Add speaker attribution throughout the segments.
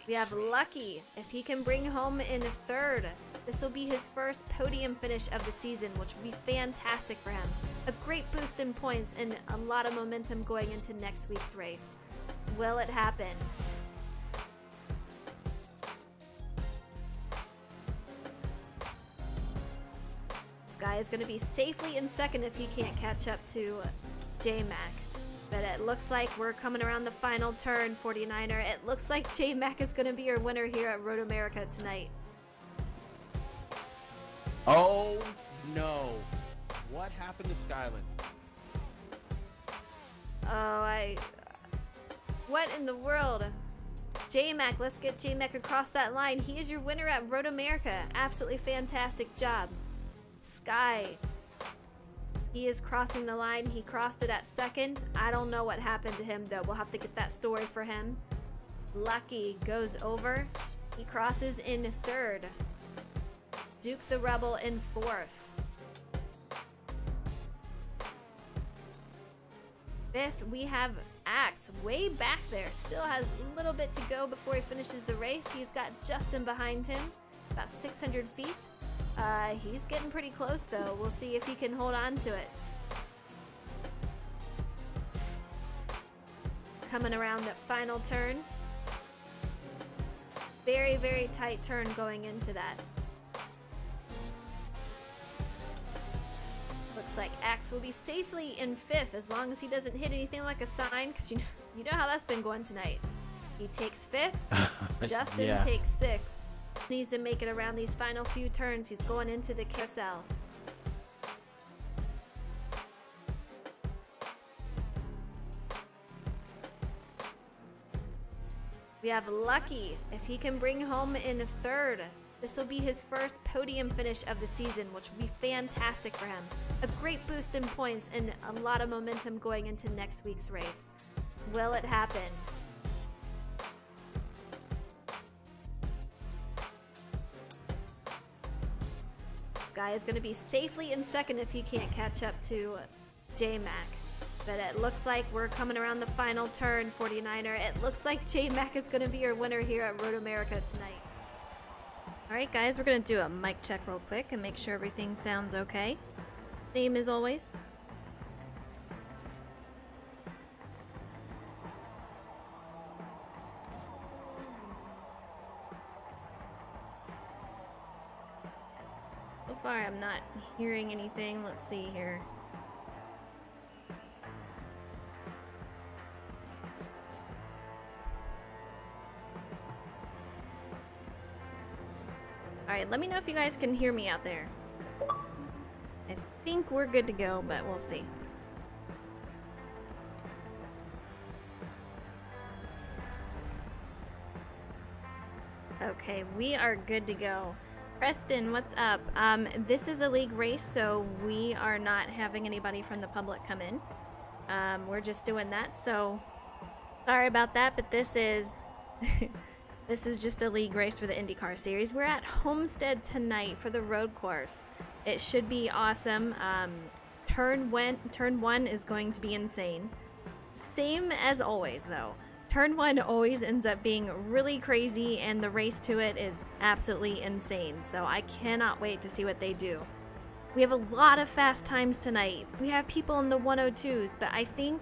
Speaker 1: We have Lucky. If he can bring home in third, this will be his first podium finish of the season, which will be fantastic for him. A great boost in points and a lot of momentum going into next week's race. Will it happen? This guy is going to be safely in second if he can't catch up to J-Mac. But it looks like we're coming around the final turn, 49er. It looks like J-Mac is going to be your winner here at Road America tonight.
Speaker 2: Oh, no. What happened to Skyland?
Speaker 1: Oh, what in the world? J-Mac, let's get J-Mac across that line. He is your winner at Road America. Absolutely fantastic job. Sky. He is crossing the line. He crossed it at second. I don't know what happened to him, though. We'll have to get that story for him. Lucky goes over. He crosses in third. Duke the Rebel in fourth. Fifth, we have Axe way back there. Still has a little bit to go before he finishes the race. He's got Justin behind him, about 600 feet. He's getting pretty close, though. We'll see if he can hold on to it. Coming around that final turn. Very, very tight turn going into that. Looks like Axe will be safely in fifth as long as he doesn't hit anything like a sign, because you know how that's been going tonight. He takes fifth. Justin takes sixth. Needs to make it around these final few turns. He's going into the carousel. We have Lucky. If he can bring home in third, this will be his first podium finish of the season, which will be fantastic for him. A great boost in points and a lot of momentum going into next week's race. Will it happen? This guy is going to be safely in second if he can't catch up to J-Mac. But it looks like we're coming around the final turn, 49er. It looks like J-Mac is going to be your winner here at Road America tonight. Alright guys, we're going to do a mic check real quick and make sure everything sounds okay. Same as always. So far I'm not hearing anything. Let's see here. Alright, let me know if you guys can hear me out there. I think we're good to go, but we'll see. Okay, we are good to go. Preston, what's up? This is a league race, so we are not having anybody from the public come in. We're just doing that, so sorry about that, but this is this is just a league race for the Indycar series. We're at Homestead tonight for the road course. It should be awesome. Turn one is going to be insane. Same as always, though. Turn one always ends up being really crazy, and the race to it is absolutely insane. So I cannot wait to see what they do. We have a lot of fast times tonight. We have people in the 102s, but I think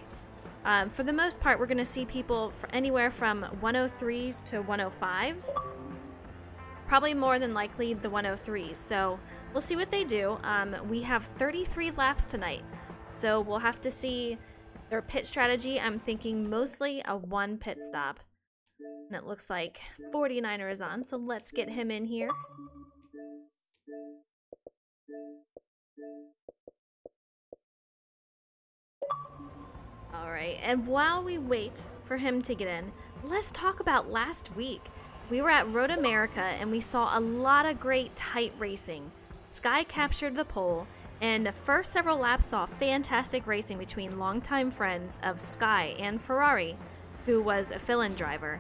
Speaker 1: for the most part, we're going to see people anywhere from 103s to 105s. Probably more than likely the 103s. So we'll see what they do. We have 33 laps tonight. So we'll have to see their pit strategy. I'm thinking mostly a one pit stop. And it looks like 49er is on. So let's get him in here. Alright, and while we wait for him to get in, let's talk about last week. We were at Road America and we saw a lot of great tight racing. Sky captured the pole, and the first several laps saw fantastic racing between longtime friends of Sky and Ferrari, who was a fill-in driver.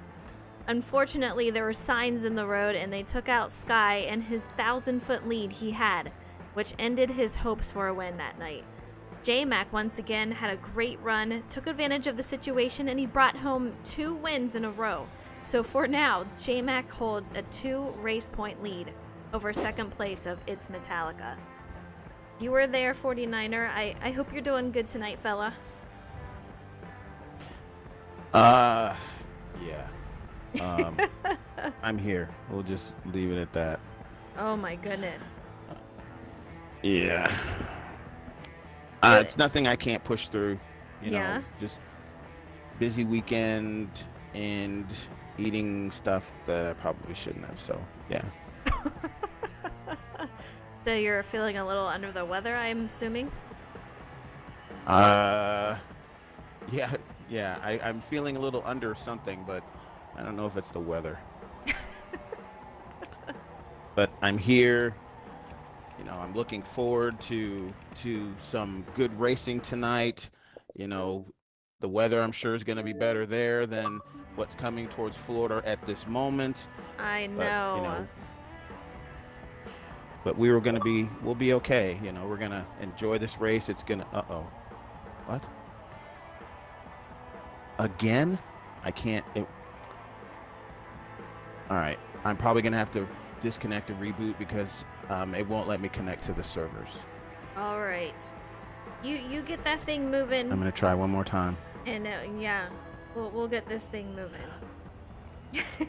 Speaker 1: Unfortunately, there were signs in the road and they took out Sky and his 1,000-foot lead he had, which ended his hopes for a win that night. J-Mac once again had a great run, took advantage of the situation, and he brought home 2 wins in a row. So for now, J-Mac holds a 2 race point lead over second place of It's Metallica. You were there, 49er. I hope you're doing good tonight, fella.
Speaker 3: Yeah. I'm here. We'll just leave it at that.
Speaker 1: Oh my goodness.
Speaker 3: Yeah. It's nothing I can't push through. You know, just busy weekend and eating stuff that I probably shouldn't have. So, yeah.
Speaker 1: So you're feeling a little under the weather, I'm assuming?
Speaker 3: Yeah. I'm feeling a little under something, but I don't know if it's the weather. But I'm here. You know, I'm looking forward to some good racing tonight. You know, the weather I'm sure is going to be better there than what's coming towards Florida at this moment.
Speaker 1: I know.
Speaker 3: But, you know, but we'll be okay. You know, we're going to enjoy this race. It's going to, what? Again? I can't, all right. I'm probably going to have to disconnect and reboot because it won't let me connect to the servers.
Speaker 1: All right. You get that thing moving.
Speaker 3: I'm going to try one more time.
Speaker 1: And yeah, we'll get this thing moving.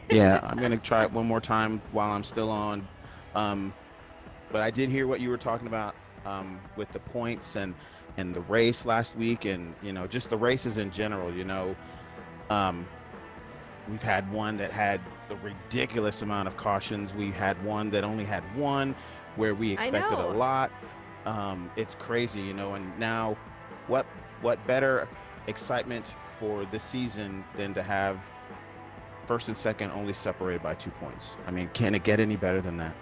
Speaker 3: Yeah, I'm going to try it one more time while I'm still on. But I did hear what you were talking about with the points and the race last week, and you know, just the races in general. You know, we've had one that had a ridiculous amount of cautions. We had one that only had one, where we expected a lot. It's crazy, you know. And now, what better excitement for the season than to have first and second only separated by 2 points? I mean, can it get any better than that?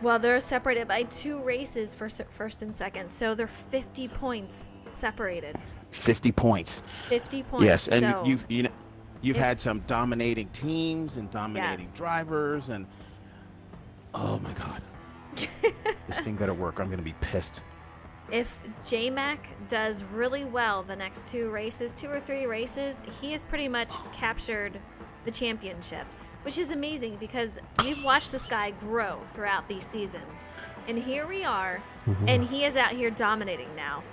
Speaker 1: Well, they're separated by 2 races for first and second, so they're 50 points separated.
Speaker 3: 50 points.
Speaker 1: 50 points.
Speaker 3: Yes, and
Speaker 1: so
Speaker 3: you've had some dominating teams and dominating drivers, and oh my God, this thing better work. I'm gonna be pissed.
Speaker 1: If J-Mac does really well the next 2 or 3 races, he has pretty much captured the championship. Which is amazing because we've watched this guy grow throughout these seasons. And here we are, and he is out here dominating now.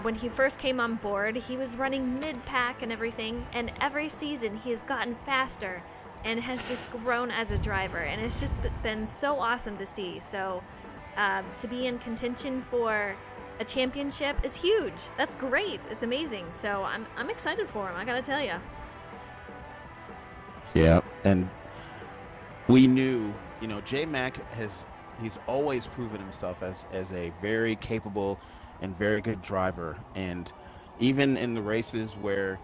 Speaker 1: When he first came on board, he was running mid-pack and everything, and every season he has gotten faster and has just grown as a driver, and it's just been so awesome to see. So to be in contention for a championship is huge. That's great. It's amazing. So I'm excited for him, I gotta tell you.
Speaker 3: Yeah, and we knew, you know, J-Mac he's always proven himself as a very capable and very good driver. And even in the races where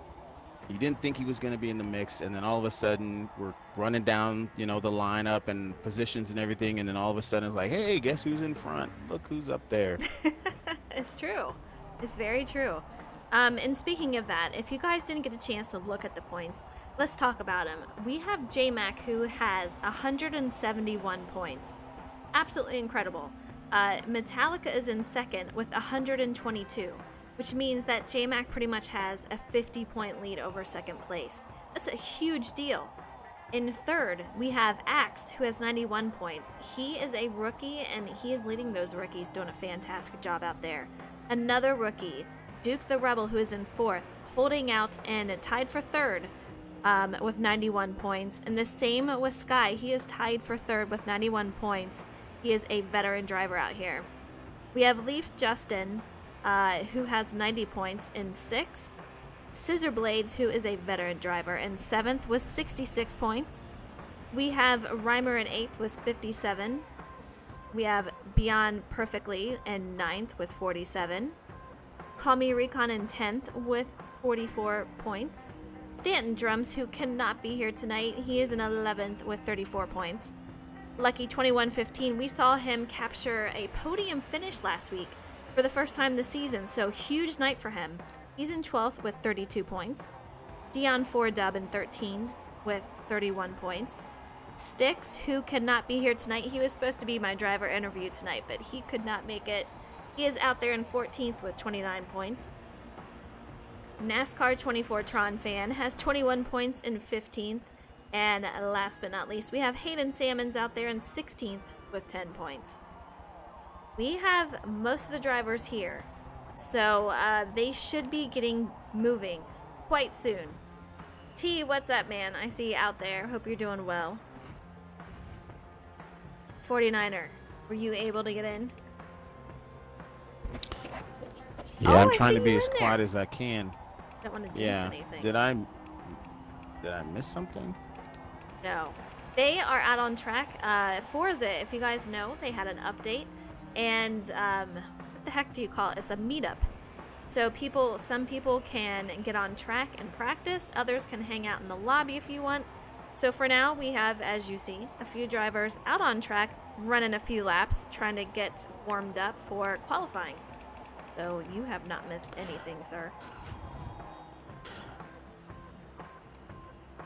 Speaker 3: you didn't think he was going to be in the mix, and then all of a sudden we're running down, you know, the lineup and positions and everything, and then all of a sudden it's like, hey, guess who's in front? Look who's up there.
Speaker 1: It's true. It's very true. And speaking of that, if you guys didn't get a chance to look at the points, let's talk about him. We have J-Mac, who has 171 points. Absolutely incredible. Metallica is in second with 122, which means that J-Mac pretty much has a 50-point lead over second place. That's a huge deal. In third, we have Axe, who has 91 points. He is a rookie, and he is leading those rookies, doing a fantastic job out there. Another rookie, Duke the Rebel, who is in fourth, holding out and tied for third with 91 points. And the same with Sky. He is tied for third with 91 points. He is a veteran driver out here. We have Leaf Justin, who has 90 points in sixth. Scissor Blades, who is a veteran driver, in seventh with 66 points. We have Reimer in eighth with 57. We have Beyond Perfectly in ninth with 47. Call Me Recon in 10th with 44 points. Stanton Drums, who cannot be here tonight, he is in 11th with 34 points. Lucky 2115, we saw him capture a podium finish last week for the first time this season, so huge night for him. He's in 12th with 32 points. Dion 4Dub in 13 with 31 points. Styx, who cannot be here tonight, he was supposed to be my driver interview tonight, but he could not make it. He is out there in 14th with 29 points. NASCAR 24 Tron Fan has 21 points in 15th. And last but not least, we have Hayden Salmons out there in 16th with 10 points. We have most of the drivers here, so they should be getting moving quite soon. T, what's up, man? I see you out there. Hope you're doing well. 49er, were you able to get in?
Speaker 3: Yeah,
Speaker 1: Oh,
Speaker 3: I'm
Speaker 1: I
Speaker 3: trying
Speaker 1: see
Speaker 3: to be
Speaker 1: you
Speaker 3: as
Speaker 1: in there.
Speaker 3: quiet as I can.
Speaker 1: Don't want to jinx
Speaker 3: Yeah.
Speaker 1: anything.
Speaker 3: Did I miss something?
Speaker 1: No. They are out on track. Forza, if you guys know, they had an update. And what the heck do you call it? It's a meetup. So some people can get on track and practice. Others can hang out in the lobby if you want. So for now, we have, as you see, a few drivers out on track, running a few laps, trying to get warmed up for qualifying. So you have not missed anything, sir.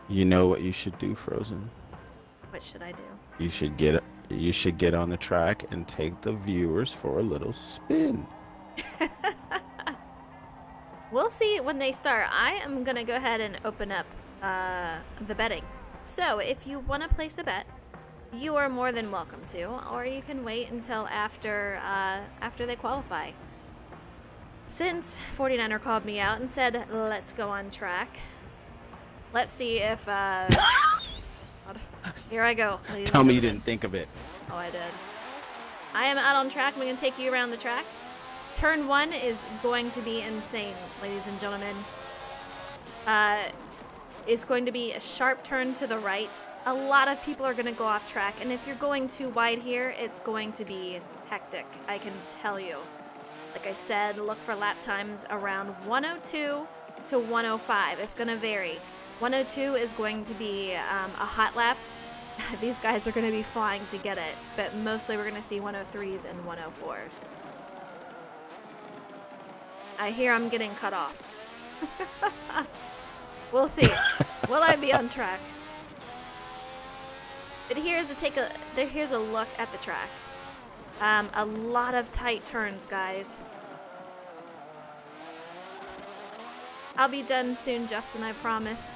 Speaker 3: You know what you should do, Frozen?
Speaker 1: What should I do?
Speaker 3: You should get on the track and take the viewers for a little spin.
Speaker 1: We'll see when they start. I am going to go ahead and open up the betting. So if you want to place a bet, you are more than welcome to, or you can wait until after they qualify. Since 49er called me out and said, let's go on track, let's see if... Here I go.
Speaker 3: Tell me you didn't think of it.
Speaker 1: Oh, I did. I am out on track. I'm going to take you around the track. Turn 1 is going to be insane, ladies and gentlemen. It's going to be a sharp turn to the right. A lot of people are going to go off track, and if you're going too wide here, it's going to be hectic, I can tell you. Like I said, look for lap times around 102 to 105. It's going to vary. 102 is going to be a hot lap. These guys are going to be flying to get it, but mostly we're going to see 103s and 104s. I hear I'm getting cut off. We'll see. Will I be on track? But here's a look at the track. A lot of tight turns, guys. I'll be done soon, Justin, I promise.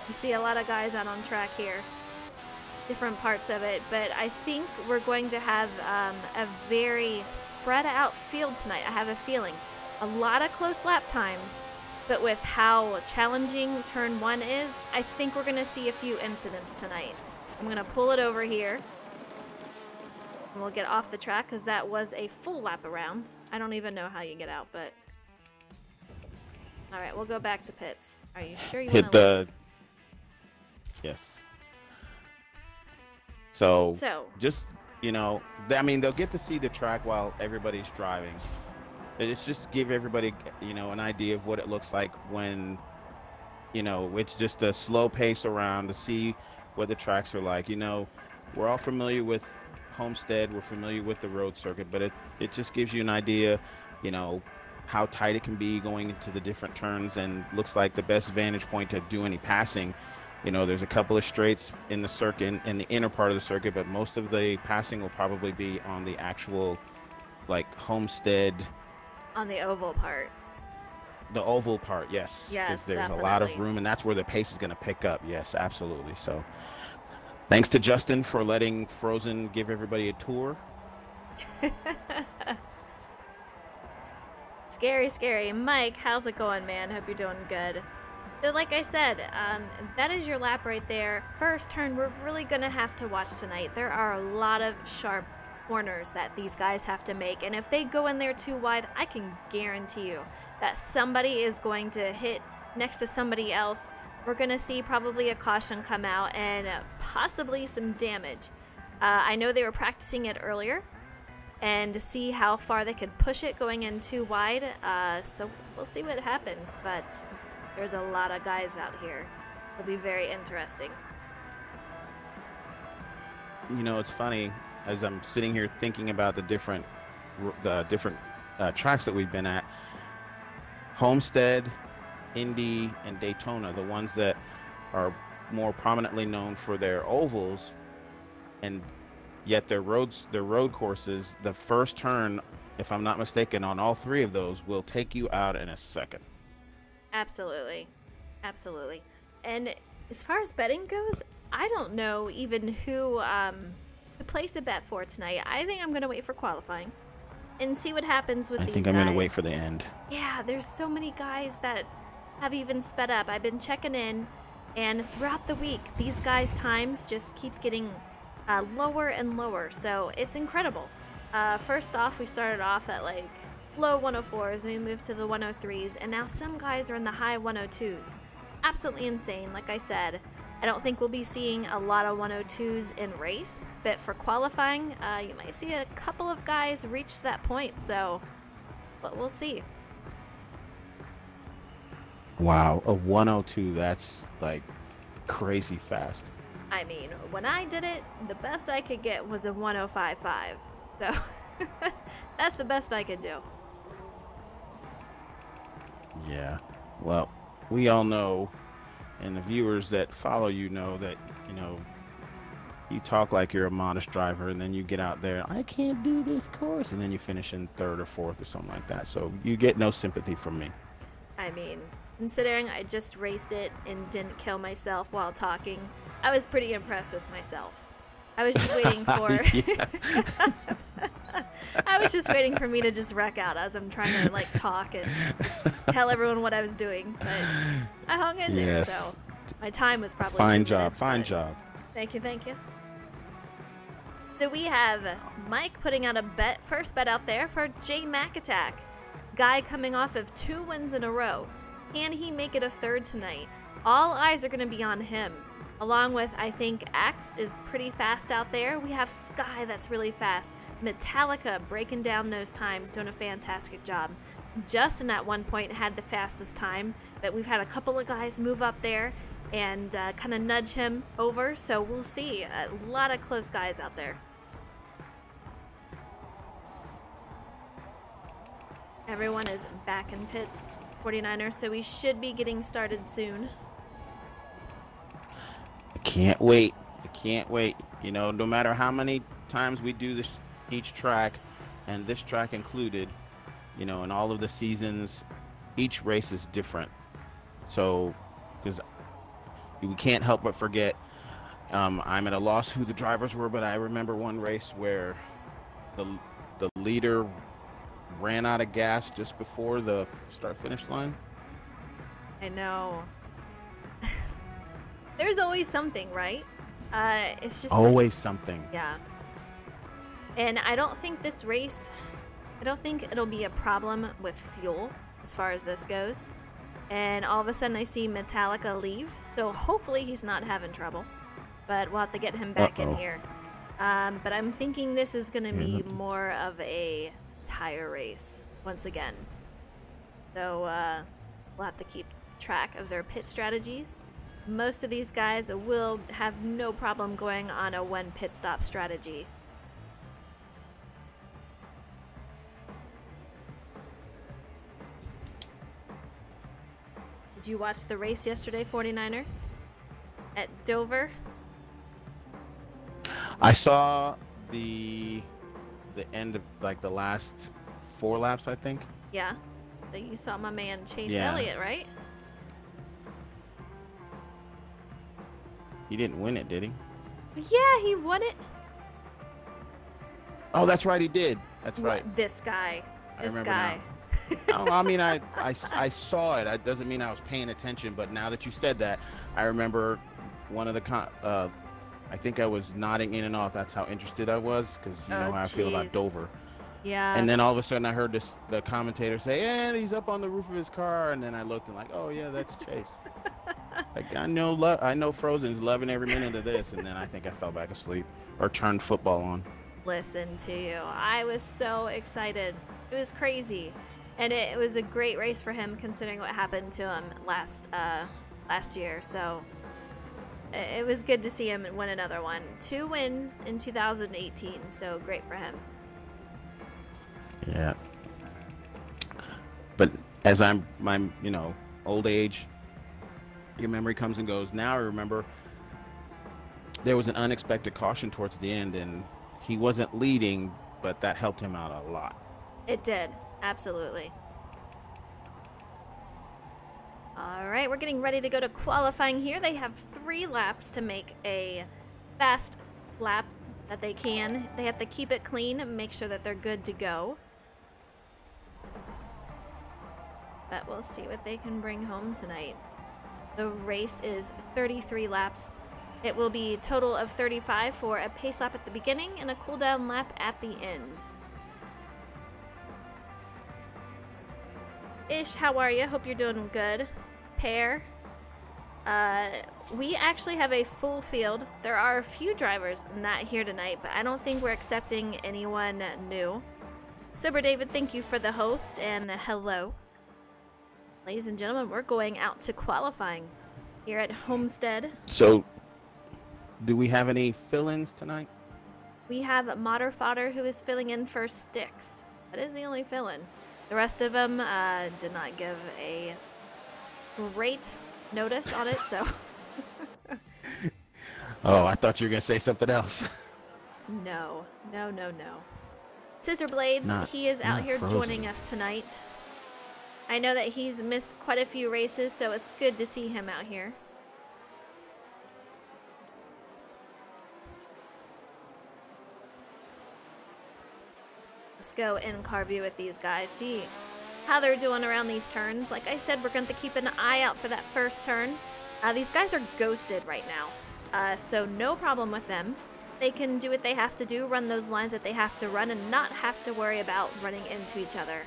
Speaker 1: You see a lot of guys out on track here. Different parts of it, but I think we're going to have a very spread out field tonight. I have a feeling. A lot of close lap times, but with how challenging turn 1 is, I think we're going to see a few incidents tonight. I'm going to pull it over here. And we'll get off the track because that was a full lap around. I don't even know how you get out, but... Alright, we'll go back to pits. Are you sure you want to...
Speaker 3: Hit the... Yes. So, just, you know, I mean, they'll get to see the track while everybody's driving. It's just give everybody, you know, an idea of what it looks like when, you know, it's just a slow pace around to see what the tracks are like. You know, we're all familiar with Homestead, we're familiar with the road circuit, but it just gives you an idea, you know, how tight it can be going into the different turns, and looks like the best vantage point to do any passing. You know, there's a couple of straights in the circuit, in the inner part of the circuit, but most of the passing will probably be on the actual, like, Homestead.
Speaker 1: On the oval part.
Speaker 3: The oval part, yes.
Speaker 1: Yes,
Speaker 3: because there's
Speaker 1: definitely.
Speaker 3: a lot of room, and that's where the pace is going to pick up. Yes, absolutely. So, thanks to Justin for letting Frozen give everybody a tour.
Speaker 1: Scary, scary. Mike, how's it going, man? Hope you're doing good. So like I said, that is your lap right there. First turn, we're really going to have to watch tonight. There are a lot of sharp corners that these guys have to make, and if they go in there too wide, I can guarantee you that somebody is going to hit next to somebody else. We're going to see probably a caution come out and possibly some damage. I know they were practicing it earlier, and to see how far they could push it going in too wide, so we'll see what happens, but there's a lot of guys out here. It'll be very interesting.
Speaker 3: You know, it's funny, as I'm sitting here thinking about the different tracks that we've been at. Homestead, Indy, and Daytona, the ones that are more prominently known for their ovals, and yet their road courses, the first turn, if I'm not mistaken, on all three of those will take you out in a second.
Speaker 1: Absolutely. Absolutely. And As far as betting goes, I don't know even who to place a bet for tonight. I think I'm gonna wait for qualifying and see what happens with
Speaker 3: I
Speaker 1: these
Speaker 3: think
Speaker 1: guys.
Speaker 3: I'm gonna wait for the end.
Speaker 1: Yeah, there's so many guys that have even sped up. I've been checking in, and throughout the week, these guys' times just keep getting lower and lower. So it's incredible. First off, we started off at like low 104s, and we moved to the 103s, and now some guys are in the high 102s. Absolutely insane. Like I said, I don't think we'll be seeing a lot of 102s in race, but for qualifying, you might see a couple of guys reach that point. So, but we'll see.
Speaker 3: Wow, a 102, that's like crazy fast.
Speaker 1: I mean, when I did it, the best I could get was a 105.5. So that's the best I could do.
Speaker 3: Yeah. Well, we all know, and the viewers that follow you know that, you talk like you're a modest driver, and then you get out there, I can't do this course, and then you finish in third or fourth or something like that. So you get no sympathy from me.
Speaker 1: I mean, considering I just raced it and didn't kill myself while talking, I was pretty impressed with myself. I was just waiting for I was just waiting for me to just wreck out as I'm trying to like talk and tell everyone what I was doing, but I hung in there, so my time was probably
Speaker 3: fine
Speaker 1: 2
Speaker 3: job,
Speaker 1: minutes,
Speaker 3: fine
Speaker 1: but
Speaker 3: job.
Speaker 1: Thank you, thank you. So we have Mike putting out a first bet out there for J Mac Attack. Guy coming off of 2 wins in a row. Can he make it a third tonight? All eyes are going to be on him. Along with, I think, Axe is pretty fast out there. We have Sky that's really fast. Metallica breaking down those times, doing a fantastic job. Justin at one point had the fastest time, but we've had a couple of guys move up there and kind of nudge him over, so we'll see. A lot of close guys out there. Everyone is back in pits, 49ers, so we should be getting started soon.
Speaker 3: I can't wait. I can't wait. No matter how many times we do this, each track, and this track included, in all of the seasons, each race is different. So, because we can't help but forget, I'm at a loss who the drivers were, but I remember one race where the leader ran out of gas just before the start-finish line.
Speaker 1: I know. There's always something, right? It's just
Speaker 3: always something.
Speaker 1: Yeah. And I don't think this race, I don't think it'll be a problem with fuel as far as this goes. And all of a sudden I see Metallica leave, so hopefully he's not having trouble. But we'll have to get him back in here. But I'm thinking this is going to be more of a tire race once again. So we'll have to keep track of their pit strategies. Most of these guys will have no problem going on a one pit stop strategy. Did you watch the race yesterday, 49er? At Dover?
Speaker 3: I saw the end of like the last 4 laps, I think.
Speaker 1: Yeah. So you saw my man Chase Elliott, right?
Speaker 3: He didn't win it, did he?
Speaker 1: Yeah, he won it.
Speaker 3: Oh, that's right, he did. That's right.
Speaker 1: This guy. This
Speaker 3: remember
Speaker 1: guy.
Speaker 3: Now. I mean, I saw it. It doesn't mean I was paying attention, but now that you said that, I remember one of the I think I was nodding in and off. That's how interested I was, because you know how I feel about Dover.
Speaker 1: Yeah.
Speaker 3: And then all of a sudden I heard the commentator say, and he's up on the roof of his car, and then I looked and like, oh yeah, that's Chase. Like I know Frozen's loving every minute of this, and then I think I fell back asleep or turned football on.
Speaker 1: Listen to you. I was so excited. It was crazy. And it was a great race for him considering what happened to him last year. So it was good to see him win another one. 2 wins in 2018, so great for him.
Speaker 3: Yeah. But as my old age, your memory comes and goes. Now I remember there was an unexpected caution towards the end, and he wasn't leading, but that helped him out a lot.
Speaker 1: It did. Absolutely. All right, we're getting ready to go to qualifying here. They have 3 laps to make a fast lap that they can. They have to keep it clean and make sure that they're good to go. But we'll see what they can bring home tonight. The race is 33 laps. It will be a total of 35 for a pace lap at the beginning and a cool down lap at the end. Ish, how are you? Hope you're doing good. Pear. We actually have a full field. There are a few drivers not here tonight, but I don't think we're accepting anyone new. Sober David, thank you for the host and hello. Ladies and gentlemen, we're going out to qualifying here at Homestead.
Speaker 3: So, do we have any fill-ins tonight?
Speaker 1: We have Modder Fodder who is filling in for Sticks. That is the only fill-in. The rest of them did not give a great notice on it, so.
Speaker 3: Oh, I thought you were going to say something else.
Speaker 1: No. Scissor Blades, he is out here
Speaker 3: frozen.
Speaker 1: joining us tonight. I know that he's missed quite a few races, so it's good to see him out here. Let's go in car view with these guys, see how they're doing around these turns. Like I said, we're going to keep an eye out for that first turn. These guys are ghosted right now, so no problem with them. They can do what they have to do, run those lines that they have to run, and not have to worry about running into each other.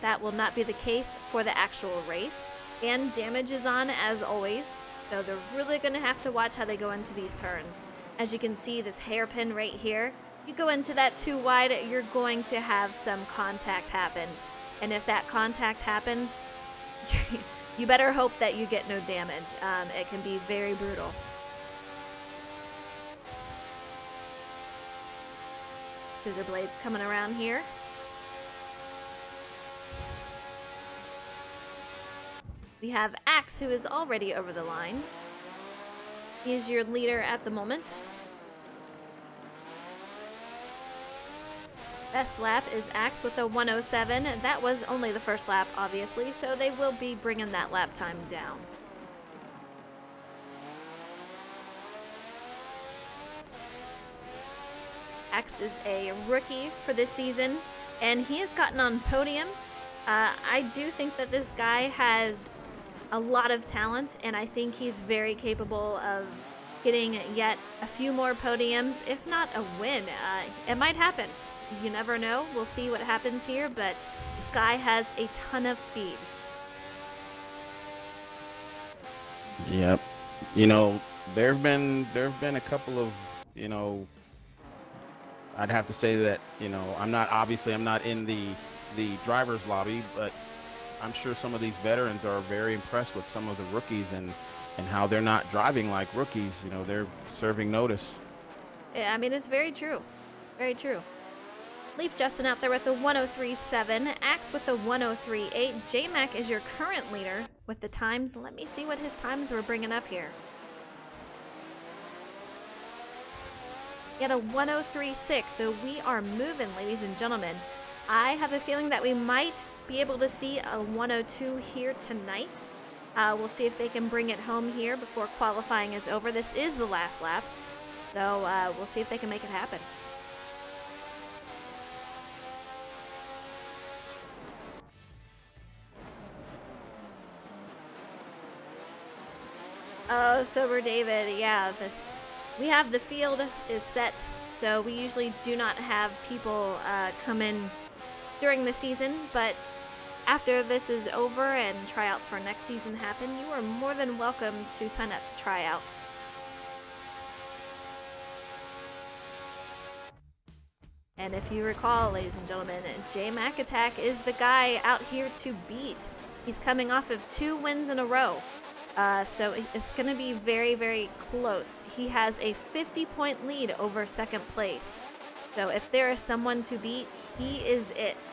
Speaker 1: That will not be the case for the actual race. And damage is on as always, so they're really going to have to watch how they go into these turns. As you can see, this hairpin right here, you go into that too wide, you're going to have some contact happen. And if that contact happens, you better hope that you get no damage. It can be very brutal. Scissor Blades coming around here. We have Axe, who is already over the line. He is your leader at the moment. Best lap is Axe with a 107. That was only the first lap, obviously, so they will be bringing that lap time down. Axe is a rookie for this season, and he has gotten on podium. I do think that this guy has a lot of talent, and I think he's very capable of getting yet a few more podiums, if not a win. It might happen. You never know. We'll see what happens here, but this guy has a ton of speed.
Speaker 3: Yep. You know, there've been a couple of, you know, I'd have to say that, you know, I'm not in the driver's lobby, but I'm sure some of these veterans are very impressed with some of the rookies and how they're not driving like rookies. You know, they're serving notice.
Speaker 1: Yeah, I mean, it's very true. Very true. Leaf Justin out there with a 103.7. Axe with a 103.8. J-Mac is your current leader with the times. Let me see what his times we're bringing up here. He had a 103.6, so we are moving, ladies and gentlemen. I have a feeling that we might be able to see a 102 here tonight. We'll see if they can bring it home here before qualifying is over. This is the last lap, so we'll see if they can make it happen. Oh, Sober David, yeah, we have the field is set, so we usually do not have people come in during the season, but after this is over and tryouts for next season happen, you are more than welcome to sign up to try out. And if you recall, ladies and gentlemen, J-Mac Attack is the guy out here to beat. He's coming off of 2 wins in a row. So it's going to be very, very close. He has a 50-point lead over second place. So if there is someone to beat, he is it.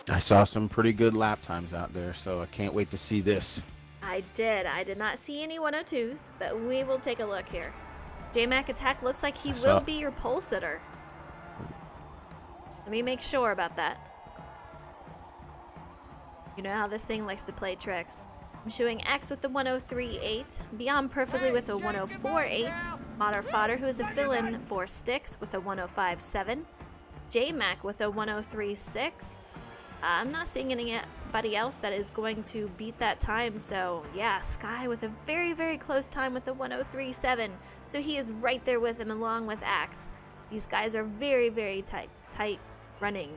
Speaker 3: I saw some pretty good lap times out there, so I can't wait to see this.
Speaker 1: I did not see any 102s, but we will take a look here. J-Mac Attack looks like he will be your pole sitter. Let me make sure about that. You know how this thing likes to play tricks. I'm showing X with the 103.8, Beyond perfectly with a 104.8, Modder Fodder, who is a fill-in for Sticks, with a 105.7, J-Mac with a 103.6. I'm not seeing anybody else that is going to beat that time, so yeah, Sky with a very, very close time with a 103.7. So he is right there with him along with Axe. These guys are very, very tight running.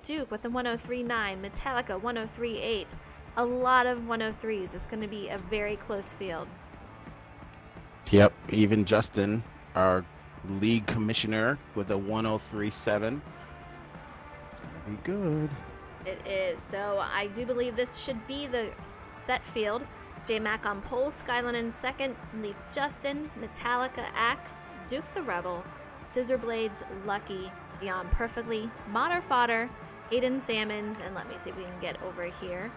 Speaker 1: Duke with a 103.9, Metallica 103.8. A lot of 103s. It's going to be a very close field.
Speaker 3: Yep, even Justin, our league commissioner, with a 103.7. It's going to be good.
Speaker 1: It is. So I do believe this should be the set field. J-Mac on pole, Skyline in second, Leaf Justin, Metallica Axe, Duke the Rebel, Scissor Blades Lucky, Beyond Perfectly, Modder Fodder, Aiden Salmons, and let me see if we can get over here.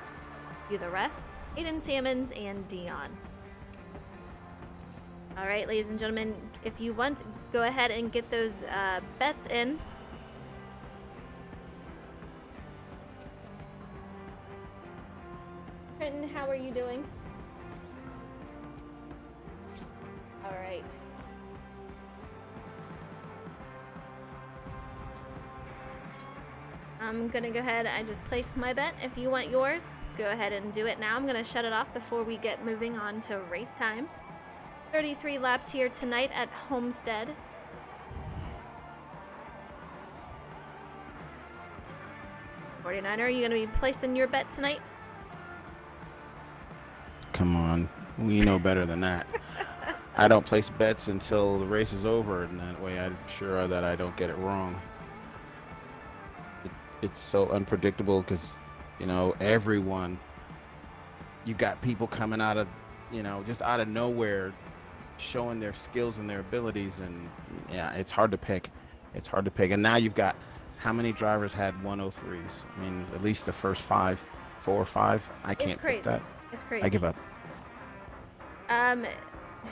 Speaker 1: Do the rest. Aiden Salmons and Dion. All right, ladies and gentlemen, if you want, go ahead and get those bets in. Trenton, how are you doing? All right. I'm gonna go ahead, I just placed my bet. If you want yours, go ahead and do it now. I'm gonna shut it off before we get moving on to race time. 33 laps here tonight at Homestead. '49er, are you gonna be placing your bet tonight?
Speaker 3: Come on, we know better than that. I don't place bets until the race is over, and that way I'm sure that I don't get it wrong. It's so unpredictable because, you know, everyone, you've got people coming out of, you know, just out of nowhere, showing their skills and their abilities, and yeah, it's hard to pick. It's hard to pick. And now you've got, how many drivers had 103s? I mean, at least the first 4 or 5. I can't pick that.
Speaker 1: It's crazy.
Speaker 3: I give up.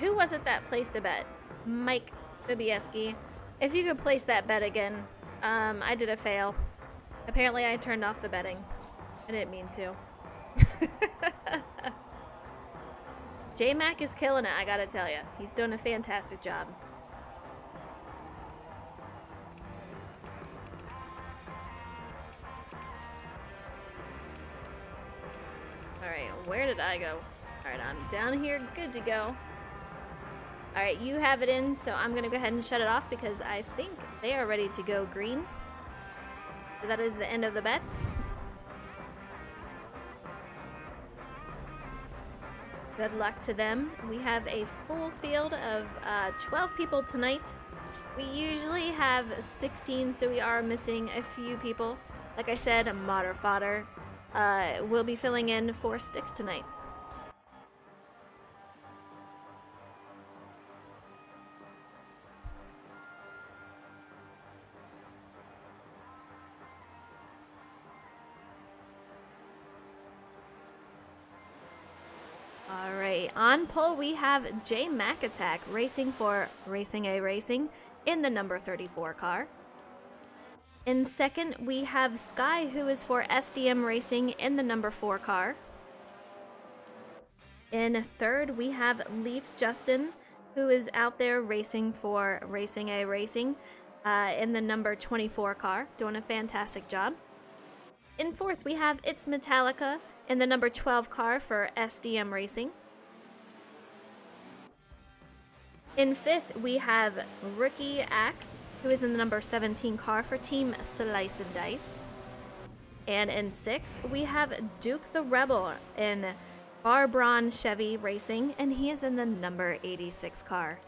Speaker 1: Who was it that placed a bet? Mike Sobieski. If you could place that bet again. I did a fail. Apparently I turned off the betting. I didn't mean to. J-Mac is killing it, I gotta tell you. He's doing a fantastic job. Alright, where did I go? Alright, I'm down here, good to go. Alright, you have it in, so I'm gonna go ahead and shut it off because I think they are ready to go green. So that is the end of the bets. Good luck to them. We have a full field of 12 people tonight. We usually have 16, so we are missing a few people. Like I said, Modder Fodder will be filling in for Sticks tonight. Alright, on pole we have J-Mac Attack racing for Racing A Racing in the number 34 car. In second, we have Sky, who is for SDM Racing in the number 4 car. In third, we have Leaf Justin, who is out there racing for Racing A Racing in the number 24 car, doing a fantastic job. In fourth, we have It's Metallica in the number 12 car for SDM Racing. In fifth, we have Rookie Axe, who is in the number 17 car for Team Slice and Dice. And in sixth, we have Duke the Rebel in Barbron Chevy Racing, and he is in the number 86 car.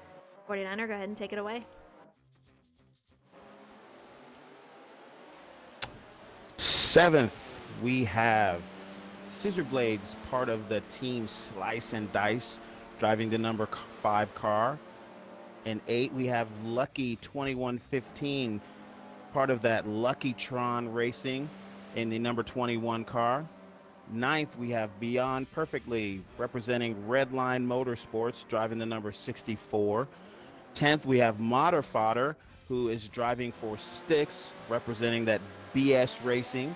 Speaker 1: 49er, go ahead and take it away.
Speaker 3: Seventh, we have Scissor Blades, part of the Team Slice and Dice, driving the number 5 car. In 8, we have Lucky 2115, part of that Lucky Tron Racing in the number 21 car. 9th, we have Beyond Perfectly, representing Redline Motorsports, driving the number 64. 10th, we have Modder Fodder, who is driving for Sticks, representing that BS Racing.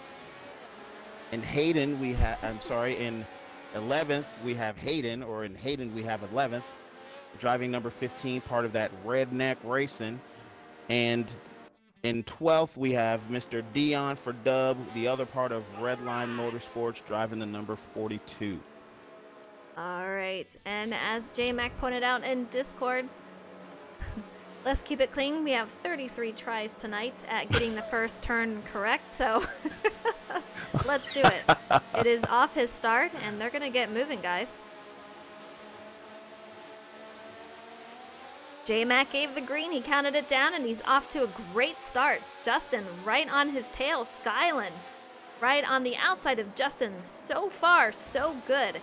Speaker 3: In Hayden, we have, I'm sorry, in 11th, we have Hayden, or in Hayden, we have 11th, driving number 15, part of that Redneck Racing. And in 12th, we have Mr. Dion for Dub, the other part of Redline Motorsports, driving the number 42.
Speaker 1: All right, and as J-Mac pointed out in Discord, let's keep it clean. We have 33 tries tonight at getting the first turn correct, so let's do it. It is off his start, and they're going to get moving, guys. J-Mac gave the green, he counted it down, and he's off to a great start. Justin right on his tail, Skyland right on the outside of Justin. So far, so good.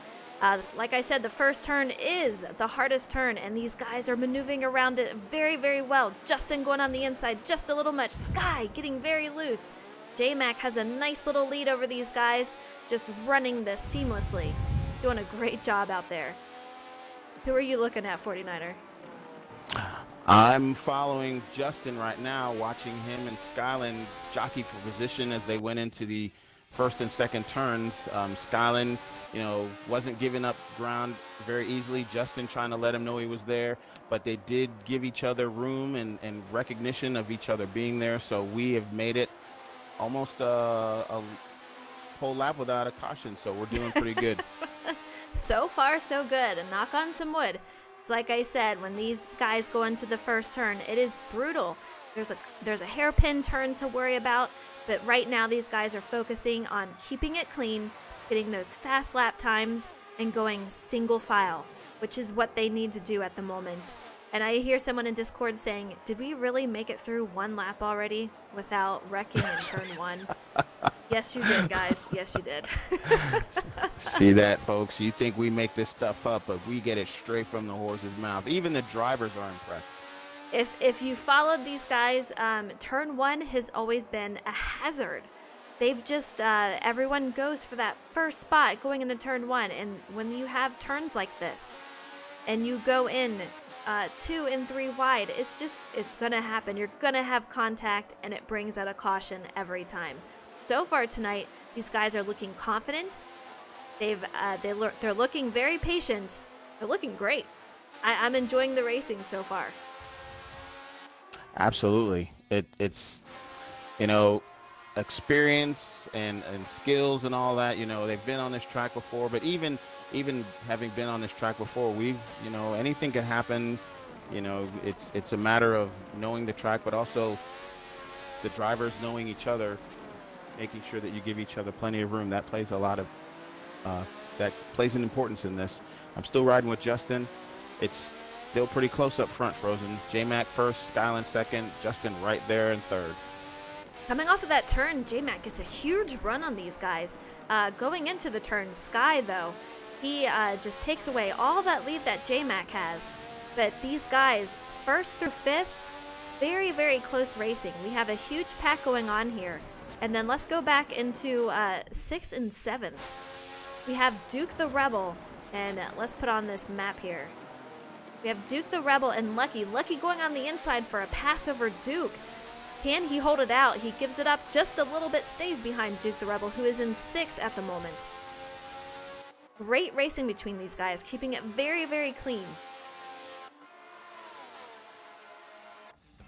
Speaker 1: Like I said, the first turn is the hardest turn, and these guys are maneuvering around it very, very well. Justin going on the inside just a little much. Sky getting very loose. J-Mac has a nice little lead over these guys, just running this seamlessly. Doing a great job out there. Who are you looking at, 49er?
Speaker 3: I'm following Justin right now, watching him and Skyland jockey for position as they went into the first and second turns. Skyland, wasn't giving up ground very easily. Justin trying to let him know he was there, but they did give each other room and recognition of each other being there. So we have made it almost a whole lap without a caution. So we're doing pretty good.
Speaker 1: So far, so good. And knock on some wood. Like I said, when these guys go into the first turn, it is brutal. There's a hairpin turn to worry about, but right now these guys are focusing on keeping it clean, getting those fast lap times, and going single file, which is what they need to do at the moment. And I hear someone in Discord saying, did we really make it through one lap already without wrecking in turn one? Yes, you did, guys. Yes, you did.
Speaker 3: See that, folks? You think we make this stuff up, but we get it straight from the horse's mouth. Even the drivers are impressed.
Speaker 1: If you followed these guys, turn one has always been a hazard. They've just, everyone goes for that first spot going into turn one. And when you have turns like this and you go in 2 and 3 wide, it's going to happen. You're going to have contact, and it brings out a caution every time. So far tonight, these guys are looking confident. They're looking very patient. They're looking great. I'm enjoying the racing so far.
Speaker 3: Absolutely. It's experience and skills and all that. They've been on this track before, but even having been on this track before, we've anything can happen. It's a matter of knowing the track, but also the drivers knowing each other, making sure that you give each other plenty of room. That plays that plays an importance in this. I'm still riding with Justin. It's still pretty close up front, Frozen. J-Mac first, Skyland second, Justin right there in third.
Speaker 1: Coming off of that turn, J-Mac gets a huge run on these guys. Going into the turn, Sky, though, he just takes away all that lead that J-Mac has. But these guys, first through fifth, very, very close racing. We have a huge pack going on here. And then let's go back into 6th and 7th. We have Duke the Rebel, and let's put on this map here. We have Duke the Rebel and Lucky. Lucky going on the inside for a pass over Duke. Can he hold it out? He gives it up just a little bit, stays behind Duke the Rebel, who is in 6th at the moment. Great racing between these guys, keeping it very, very clean.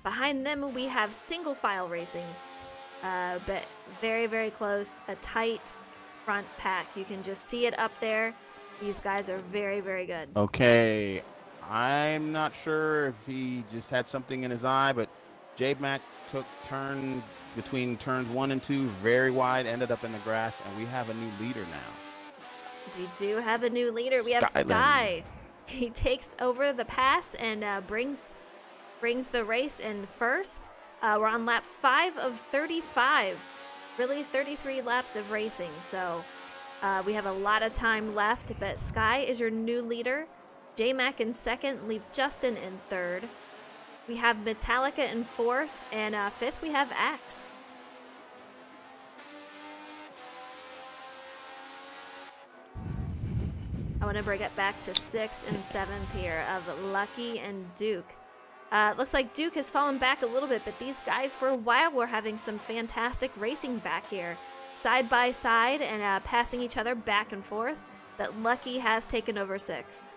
Speaker 1: Behind them, we have single file racing, but very, very close, a tight front pack. You can just see it up there. These guys are very, very good.
Speaker 3: Okay, I'm not sure if he just had something in his eye, but J-Mac took turn between turns 1 and 2 very wide, ended up in the grass, and we have a new leader now.
Speaker 1: We do have a new leader. We have Sky. He takes over the pass and brings the race in first. We're on lap 5 of 35. Really 33 laps of racing. So we have a lot of time left, but Sky is your new leader. J-Mac in second, leave Justin in third. We have Metallica in 4th, and 5th we have Axe. I want to bring it back to 6th and 7th here of Lucky and Duke. Looks like Duke has fallen back a little bit, but these guys for a while were having some fantastic racing back here. Side by side and passing each other back and forth, but Lucky has taken over 6.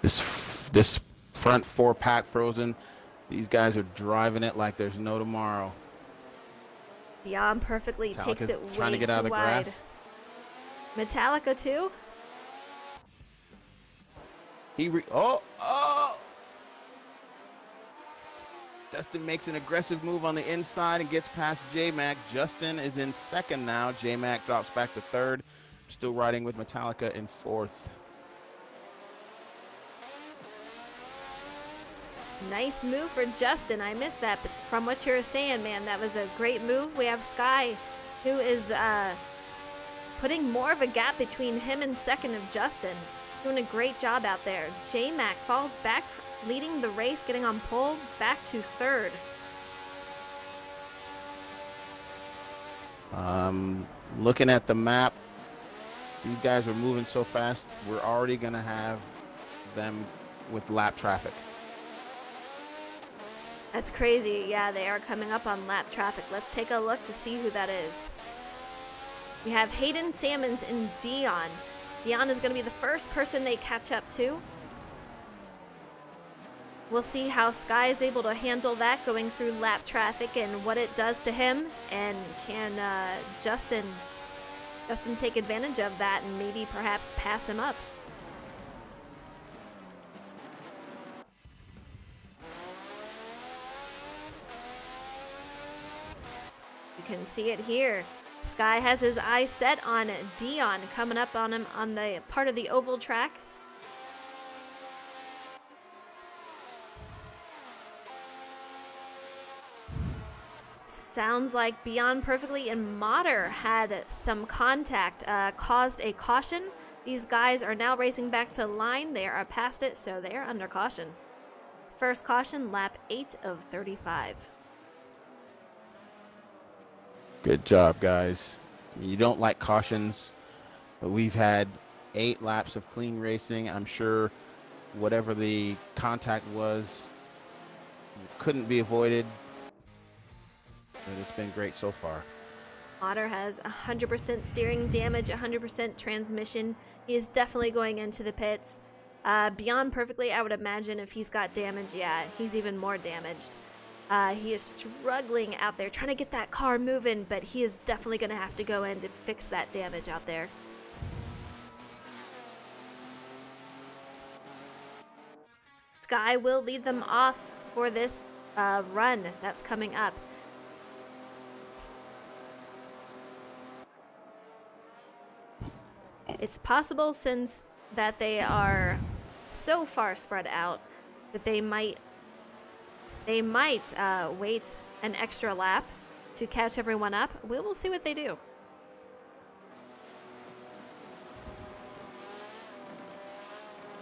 Speaker 3: This front 4-pack frozen, these guys are driving it like there's no tomorrow.
Speaker 1: Beyond Perfectly takes it way
Speaker 3: trying to get out of the
Speaker 1: wide.
Speaker 3: grass.
Speaker 1: Metallica too?
Speaker 3: Oh! Justin makes an aggressive move on the inside and gets past J-Mac. Justin is in 2nd now. J-Mac drops back to 3rd. Still riding with Metallica in 4th.
Speaker 1: Nice move for Justin. I missed that, but from what you were saying, man, that was a great move. We have Sky, who is putting more of a gap between him and 2nd of Justin. Doing a great job out there. J-Mac falls back, leading the race, getting on pole, back to 3rd.
Speaker 3: Looking at the map, these guys are moving so fast, we're already going to have them with lap traffic.
Speaker 1: That's crazy. Yeah, they are coming up on lap traffic. Let's take a look to see who that is. We have Hayden Salmons and Dion. Dion is going to be the first person they catch up to. We'll see how Sky is able to handle that going through lap traffic and what it does to him. And can Justin take advantage of that and maybe perhaps pass him up? You can see it here. Sky has his eyes set on Dion coming up on him on the part of the oval track. Sounds like Beyond Perfectly and Modder had some contact, caused a caution. These guys are now racing back to line. They are past it, so they are under caution. First caution, lap 8 of 35.
Speaker 3: Good job, guys. You don't like cautions, but we've had 8 laps of clean racing. I'm sure whatever the contact was couldn't be avoided, but it's been great so far.
Speaker 1: Modder has 100% steering damage, 100% transmission. He is definitely going into the pits. Beyond Perfectly, I would imagine if he's got damage, yeah, he's even more damaged. He is struggling out there, trying to get that car moving, but he is definitely going to have to go in to fix that damage out there. Sky will lead them off for this run that's coming up. It's possible, since that they are so far spread out, that they might wait an extra lap to catch everyone up. We will see what they do.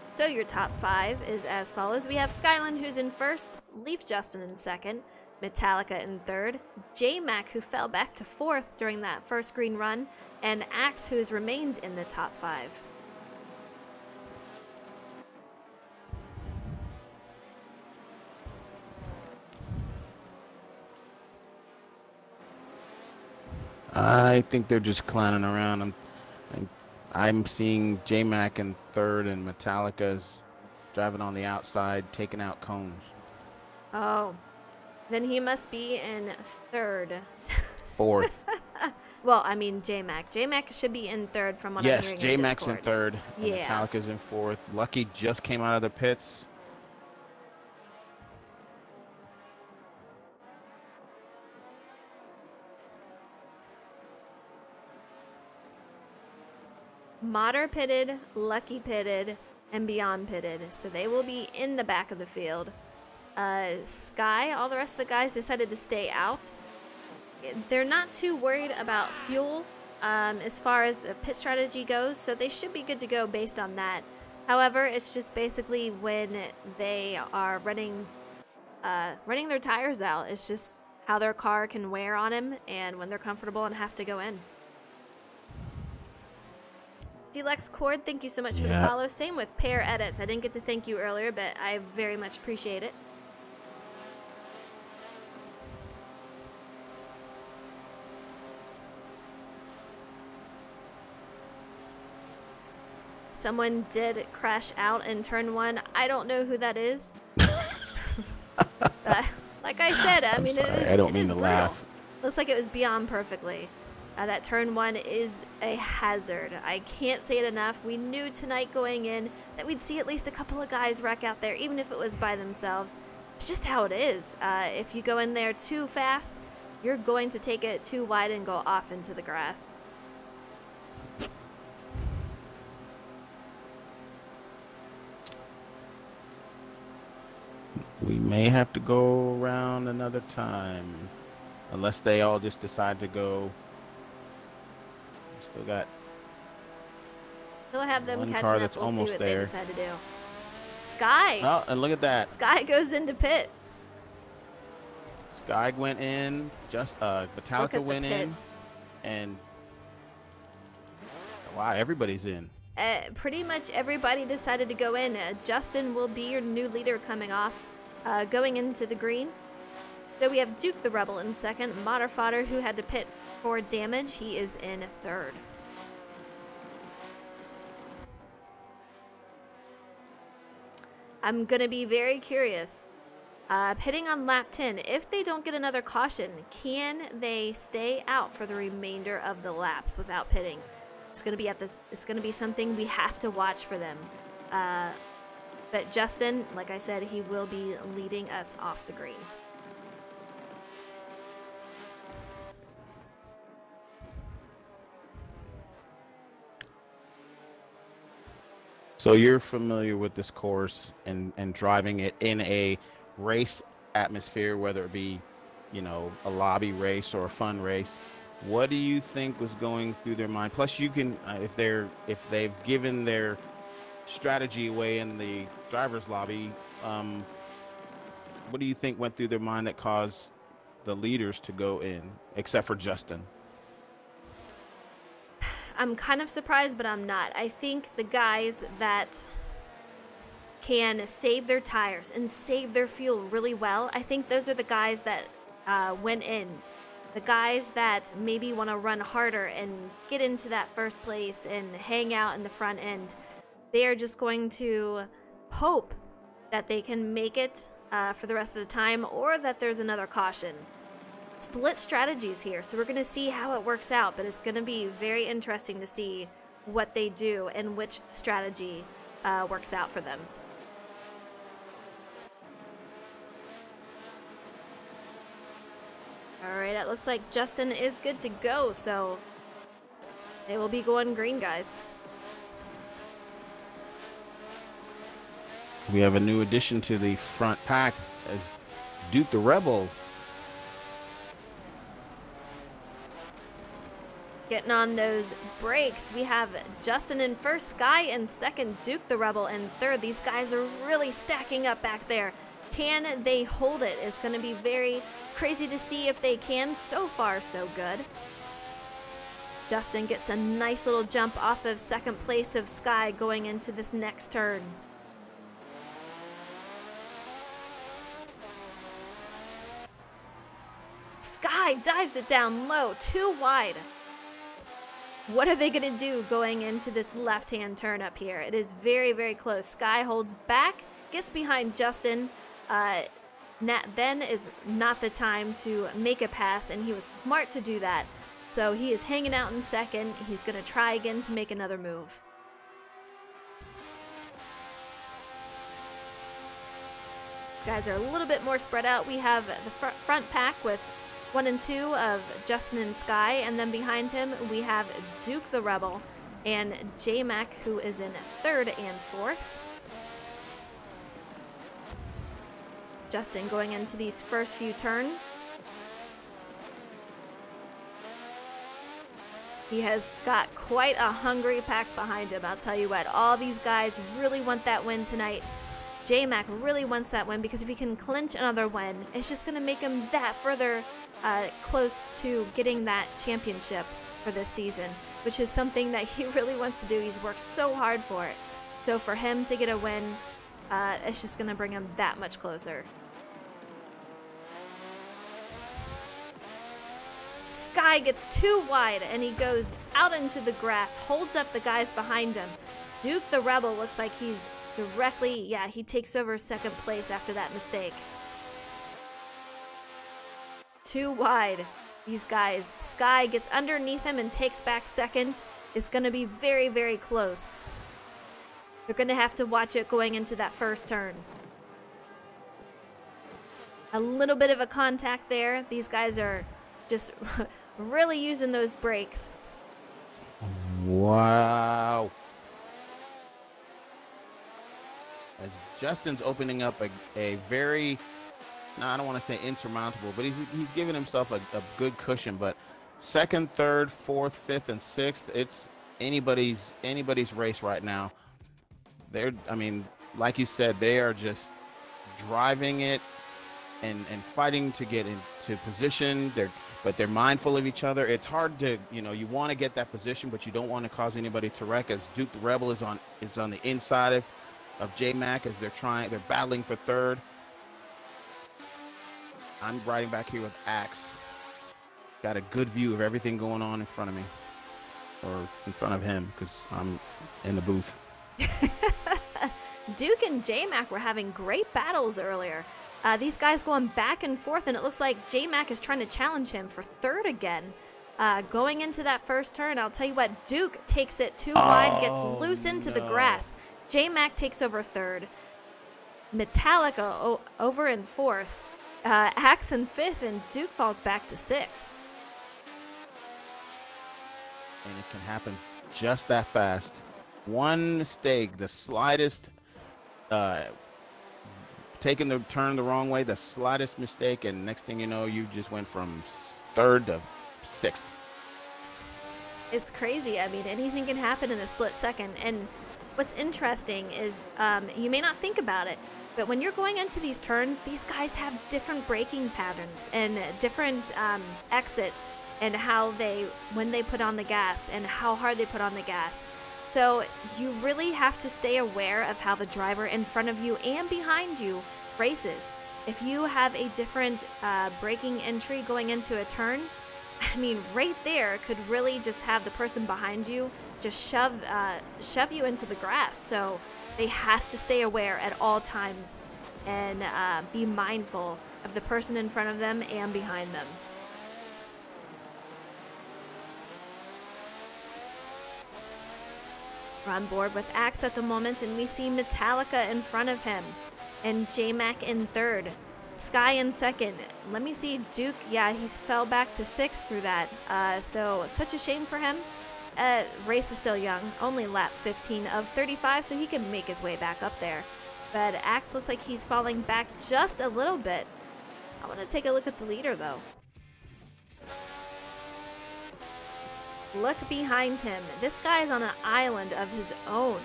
Speaker 1: So your top 5 is as follows. We have Skyline, who's in 1st, Leaf Justin in 2nd, Metallica in 3rd, J-Mac, who fell back to 4th during that first green run, and Axe, who has remained in the top 5.
Speaker 3: I think they're just clowning around. I'm seeing J-Mac in 3rd and Metallica's driving on the outside, taking out cones.
Speaker 1: Oh, then he must be in 3rd.
Speaker 3: 4th.
Speaker 1: Well, I mean J-Mac. J-Mac should be in 3rd from what I'm hearing.
Speaker 3: Yes, J-Mac's in
Speaker 1: Discord.
Speaker 3: 3rd. And
Speaker 1: Yeah.
Speaker 3: Metallica's in 4th. Lucky just came out of the pits.
Speaker 1: Modder pitted, Lucky pitted, and Beyond pitted. So they will be in the back of the field. Sky, all the rest of the guys decided to stay out. They're not too worried about fuel as far as the pit strategy goes, so they should be good to go based on that. However, it's just basically when they are running their tires out. It's just how their car can wear on them and when they're comfortable and have to go in. Deluxe Cord, thank you so much for the
Speaker 3: Yeah.
Speaker 1: follow. Same with Pear Edits. I didn't get to thank you earlier, but I very much appreciate it. Someone did crash out in turn 1. I don't know who that is. Like I said, I mean,
Speaker 3: sorry,
Speaker 1: it is.
Speaker 3: I don't
Speaker 1: it
Speaker 3: mean
Speaker 1: is
Speaker 3: to
Speaker 1: brutal.
Speaker 3: laugh.
Speaker 1: Looks like it was beyond perfectly. That turn 1 is a hazard. I can't say it enough. We knew tonight going in that we'd see at least a couple of guys wreck out there, even if it was by themselves. It's just how it is. If you go in there too fast, you're going to take it too wide and go off into the grass.
Speaker 3: We may have to go around another time, unless they all just decide to go. Still got
Speaker 1: We'll have them
Speaker 3: one
Speaker 1: catching
Speaker 3: car
Speaker 1: up.
Speaker 3: that's
Speaker 1: We'll see
Speaker 3: almost
Speaker 1: what
Speaker 3: there.
Speaker 1: they decide to do. Sky!
Speaker 3: Oh, and look at that.
Speaker 1: Sky goes into pit.
Speaker 3: Sky went in. Just
Speaker 1: Look
Speaker 3: Metallica
Speaker 1: at
Speaker 3: went
Speaker 1: the
Speaker 3: in,
Speaker 1: pits.
Speaker 3: and wow, everybody's in.
Speaker 1: Pretty much everybody decided to go in. Justin will be your new leader coming off, going into the green. So we have Duke the Rebel in second. Modder Fodder, who had to pit for damage, he is in third. I'm going to be very curious. Pitting on lap 10, if they don't get another caution, can they stay out for the remainder of the laps without pitting? It's going to be it's going to be something we have to watch for them. But Justin, like I said, he will be leading us off the green.
Speaker 3: So you're familiar with this course and driving it in a race atmosphere, whether it be, you know, a lobby race or a fun race. What do you think was going through their mind? Plus, you can, if they've given their strategy away in the driver's lobby, what do you think went through their mind that caused the leaders to go in, except for Justin?
Speaker 1: I'm kind of surprised, but I'm not. I think the guys that can save their tires and save their fuel really well, I think those are the guys that went in. The guys that maybe want to run harder and get into that first place and hang out in the front end, they are just going to hope that they can make it for the rest of the time, or that there's another caution. Split strategies here, so we're going to see how it works out, but it's going to be very interesting to see what they do and which strategy works out for them. Alright, it looks like Justin is good to go, so they will be going green, guys.
Speaker 3: We have a new addition to the front pack as Duke the Rebel.
Speaker 1: Getting on those brakes, we have Justin in first, Sky in second, Duke the Rebel in third. These guys are really stacking up back there. Can they hold it? It's going to be very crazy to see if they can. So far, so good. Justin gets a nice little jump off of second place of Sky going into this next turn. Sky dives it down low, too wide. What are they going to do going into this left-hand turn up here? It is very, very close. Sky holds back, gets behind Justin. Then is not the time to make a pass, and he was smart to do that. So he is hanging out in second. He's going to try again to make another move. These guys are a little bit more spread out. We have the front pack with 1 and 2 of Justin and Sky, and then behind him we have Duke the Rebel and J-Mac, who is in third and fourth. Justin going into these first few turns. He has got quite a hungry pack behind him, I'll tell you what. All these guys really want that win tonight. J-Mac really wants that win, because if he can clinch another win, it's just going to make him that further close to getting that championship for this season. which is something that he really wants to do. He's worked so hard for it. So for him to get a win, it's just going to bring him that much closer. Sky gets too wide and he goes out into the grass, holds up the guys behind him. Duke the Rebel looks like he's directly, yeah, he takes over second place after that mistake. Too wide, these guys. Sky gets underneath him and takes back second. It's going to be very, very close. You're going to have to watch it going into that first turn. A little bit of a contact there. These guys are just really using those brakes.
Speaker 3: Wow. As Justin's opening up a very, no, I don't want to say insurmountable, but he's giving himself a good cushion. But second, third, fourth, fifth, and sixth, it's anybody's race right now. I mean, like you said, they are just driving it and fighting to get into position. But they're mindful of each other. It's hard to, you want to get that position, but you don't want to cause anybody to wreck. As Duke the Rebel is on the inside of J-Mac as they're battling for third. I'm riding back here with Axe. Got a good view of everything going on in front of me, or in front of him, because I'm in the booth.
Speaker 1: Duke and J-Mac were having great battles earlier. These guys going back and forth, and it looks like J-Mac is trying to challenge him for third again. Going into that first turn, I'll tell you what, Duke takes it too wide, gets loose into the grass. J-Mac takes over third. Metallica over in fourth. Axe in fifth, and Duke falls back to sixth.
Speaker 3: And it can happen just that fast. One mistake, the slightest, taking the turn the wrong way, the slightest mistake, and next thing you know, you just went from third to sixth.
Speaker 1: It's crazy. I mean, anything can happen in a split second. And what's interesting is you may not think about it, but when you're going into these turns, these guys have different braking patterns and different exit and when they put on the gas and how hard they put on the gas. So you really have to stay aware of how the driver in front of you and behind you races. If you have a different braking entry going into a turn, I mean, right there could really just have the person behind you just shove you into the grass. So they have to stay aware at all times and be mindful of the person in front of them and behind them. We're on board with Axe at the moment, and we see Metallica in front of him and J-Mac in third. Sky in second. Let me see, Duke, yeah, he fell back to sixth through that. So such a shame for him. Race is still young, only lap 15 of 35, so he can make his way back up there. But Axe looks like he's falling back just a little bit. I want to take a look at the leader, though. Look behind him. This guy is on an island of his own,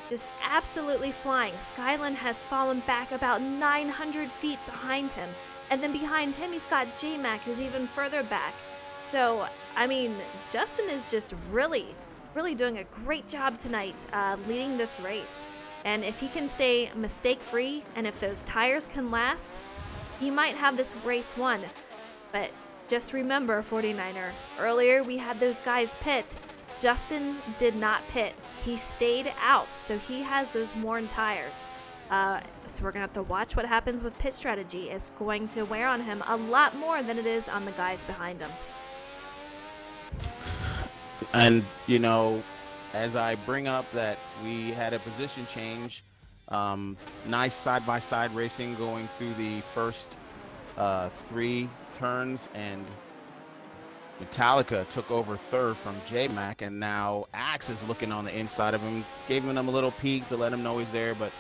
Speaker 1: just absolutely flying. Skyland has fallen back about 900 feet behind him. And then behind him, he's got J-Mac, who's even further back. So, I mean, Justin is just really doing a great job tonight leading this race. And if he can stay mistake-free, and if those tires can last, he might have this race won. But just remember, 49er, earlier we had those guys pit. Justin did not pit. He stayed out, so he has those worn tires. So we're going to have to watch what happens with pit strategy. It's going to wear on him a lot more than it is on the guys behind him.
Speaker 3: And, you know, as I bring up that we had a position change, nice side-by-side racing going through the first 3 turns, and Metallica took over third from J-Mac, and now Axe is looking on the inside of him, giving him a little peek to let him know he's there, but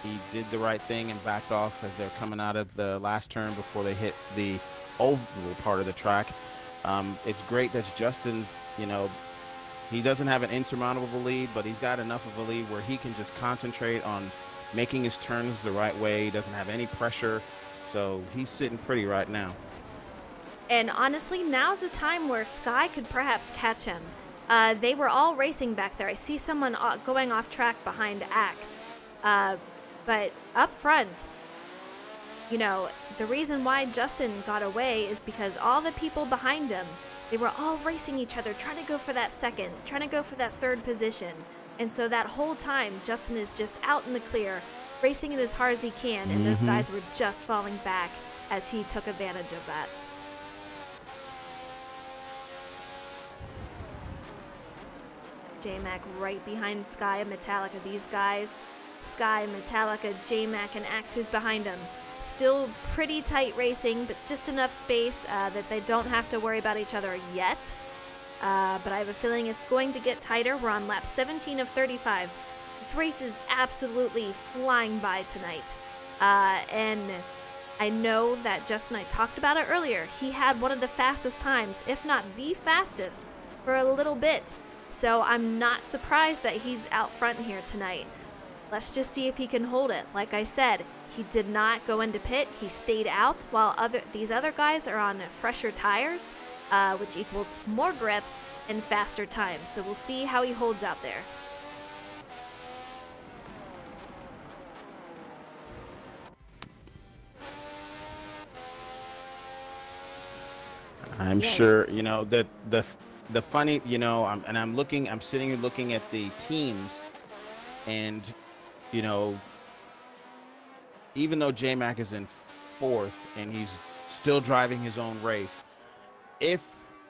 Speaker 3: he did the right thing and backed off as they're coming out of the last turn before they hit the oval part of the track. It's great that Justin's, you know, he doesn't have an insurmountable lead, but he's got enough of a lead where he can just concentrate on making his turns the right way. He doesn't have any pressure, so he's sitting pretty right now.
Speaker 1: And honestly, now's the time where Sky could perhaps catch him. They were all racing back there. I see someone going off track behind Axe. But up front, you know, the reason why Justin got away is because all the people behind him, they were all racing each other, trying to go for that second, trying to go for that third position. And so that whole time, Justin is just out in the clear, racing it as hard as he can, and those guys were just falling back as he took advantage of that. J-Mac right behind Sky and Metallica. These guys, Sky, Metallica, J-Mac, and Axe, who's behind him. Still pretty tight racing, but just enough space that they don't have to worry about each other yet. But I have a feeling it's going to get tighter. We're on lap 17 of 35. This race is absolutely flying by tonight. And I know that Justin, I talked about it earlier. He had one of the fastest times, if not the fastest, for a little bit. So I'm not surprised that he's out front here tonight. Let's just see if he can hold it. Like I said, he did not go into pit. He stayed out while these other guys are on fresher tires, which equals more grip and faster time. So we'll see how he holds out there.
Speaker 3: I'm sure, you know, that the funny, you know, I'm sitting here looking at the teams, and, you know, even though J-Mac is in fourth and he's still driving his own race, if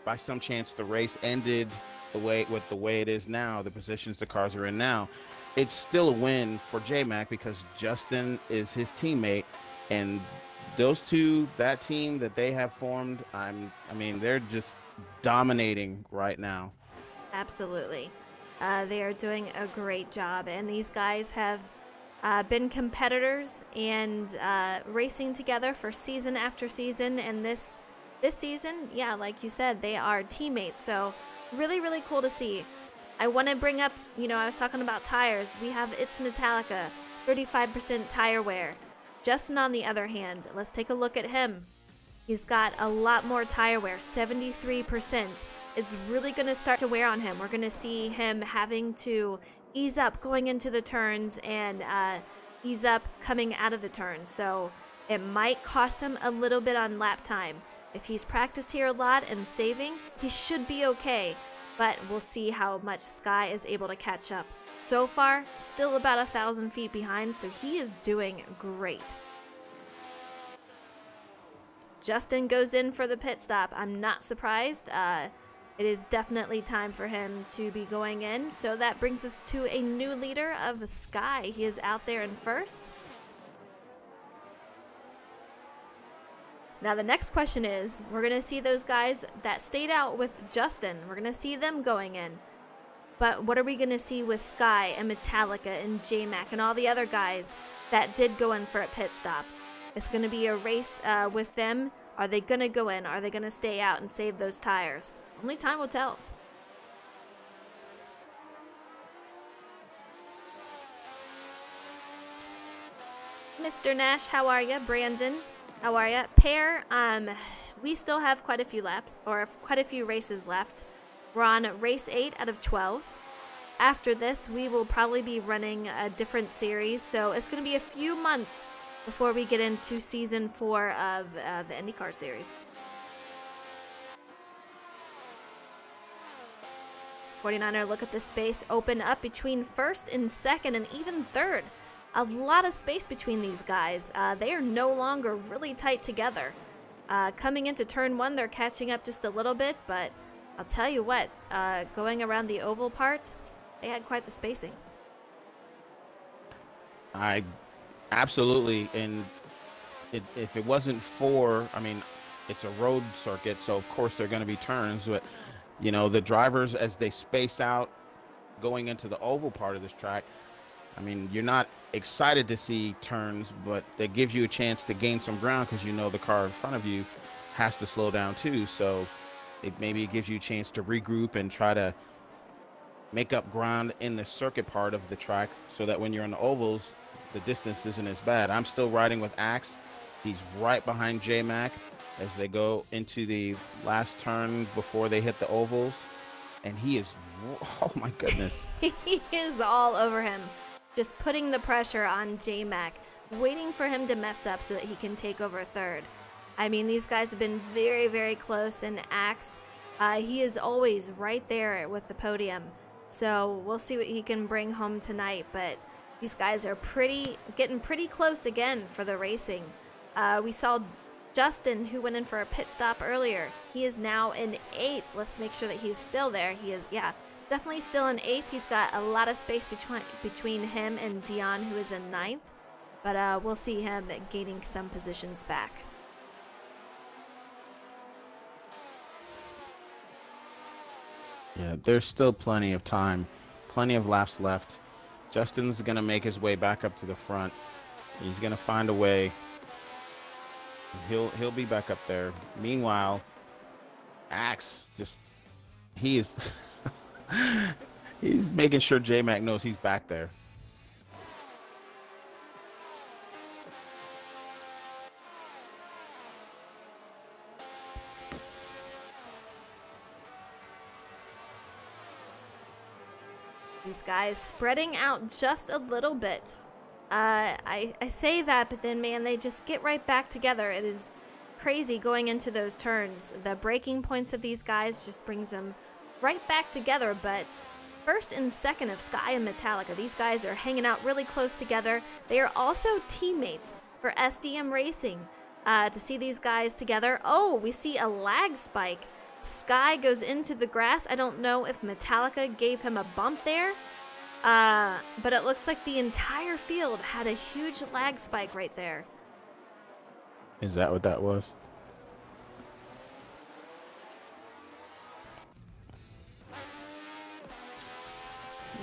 Speaker 3: by some chance the race ended the way it is now, the positions the cars are in now, it's still a win for J-Mac because Justin is his teammate, and those two, that team that they have formed, I mean, they're just dominating right now.
Speaker 1: Absolutely. They are doing a great job, and these guys have been competitors and racing together for season after season, and this season, yeah, like you said, they are teammates, so really, really cool to see. I want to bring up, you know, I was talking about tires. We have It's Metallica, 35% tire wear. Justin, on the other hand, let's take a look at him. He's got a lot more tire wear, 73%. It's really going to start to wear on him. We're going to see him having to ease up going into the turns and ease up coming out of the turns. So it might cost him a little bit on lap time. If he's practiced here a lot and saving, he should be okay. But we'll see how much Sky is able to catch up. So far, still about 1,000 feet behind, so he is doing great. Justin goes in for the pit stop. I'm not surprised. It is definitely time for him to be going in. So that brings us to a new leader of Sky. He is out there in first. Now the next question is, we're going to see those guys that stayed out with Justin. We're going to see them going in. But what are we going to see with Sky and Metallica and J-Mac and all the other guys that did go in for a pit stop? It's going to be a race with them. Are they going to go in? Are they going to stay out and save those tires? Only time will tell. Mr. Nash, how are you? Brandon, how are you? Pear, we still have quite a few laps, or quite a few races left. We're on race 8 out of 12. After this, we will probably be running a different series, so it's going to be a few months before we get into season 4 of the Indycar series. 49er, look at the space open up between first and second and even third. A lot of space between these guys. They are no longer really tight together. Coming into turn 1, they're catching up just a little bit, but I'll tell you what, going around the oval part, they had quite the spacing.
Speaker 3: Absolutely, and if it wasn't for, I mean, it's a road circuit, so of course there are going to be turns, but, you know, the drivers, as they space out going into the oval part of this track, I mean, you're not excited to see turns, but that gives you a chance to gain some ground because you know the car in front of you has to slow down too, so maybe it gives you a chance to regroup and try to make up ground in the circuit part of the track so that when you're on the ovals, the distance isn't as bad. I'm still riding with Axe. He's right behind J-Mac as they go into the last turn before they hit the ovals, and he is Oh my goodness.
Speaker 1: He is all over him, just putting the pressure on J-Mac, waiting for him to mess up so that he can take over third. I mean, these guys have been very, very close, and Axe, he is always right there with the podium. So we'll see what he can bring home tonight, but these guys are getting pretty close again for the racing. We saw Justin, who went in for a pit stop earlier. He is now in 8th. Let's make sure that he's still there. He is, yeah, definitely still in 8th. He's got a lot of space between him and Dion, who is in 9th. But we'll see him gaining some positions back.
Speaker 3: Yeah, there's still plenty of time, plenty of laps left. Justin's gonna make his way back up to the front. He's gonna find a way. He'll be back up there. Meanwhile, Axe he's making sure J-Mac knows he's back there.
Speaker 1: These guys spreading out just a little bit. I say that, but then, man, they just get right back together. It is crazy going into those turns. The breaking points of these guys just brings them right back together. But first and second of Sky and Metallica, these guys are hanging out really close together. They are also teammates for SDM Racing. To see these guys together, oh, we see a lag spike. Sky goes into the grass. I don't know if Metallica gave him a bump there, but it looks like the entire field had a huge lag spike right there.
Speaker 3: Is that what that was?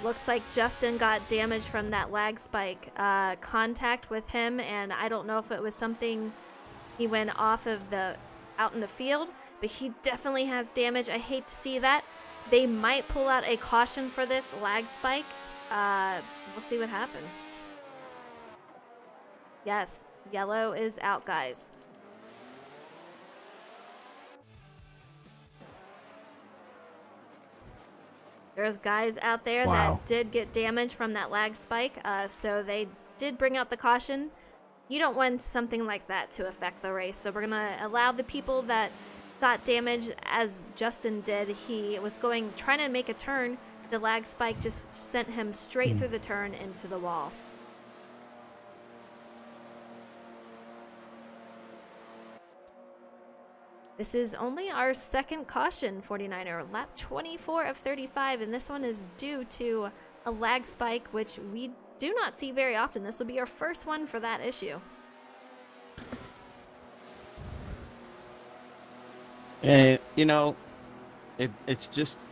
Speaker 1: Looks like Justin got damage from that lag spike contact with him, and I don't know if it was something he went off of out in the field, but he definitely has damage. I hate to see that. They might pull out a caution for this lag spike. We'll see what happens. Yes, yellow is out, guys. There's guys out there that did get damage from that lag spike, so they did bring out the caution. You don't want something like that to affect the race, so we're going to allow the people that got damage, as Justin did. He was trying to make a turn. The lag spike just sent him straight through the turn into the wall. This is only our second caution, 49er, lap 24 of 35, and this one is due to a lag spike, which we do not see very often. This will be our first one for that issue.
Speaker 3: And, you know, it's just,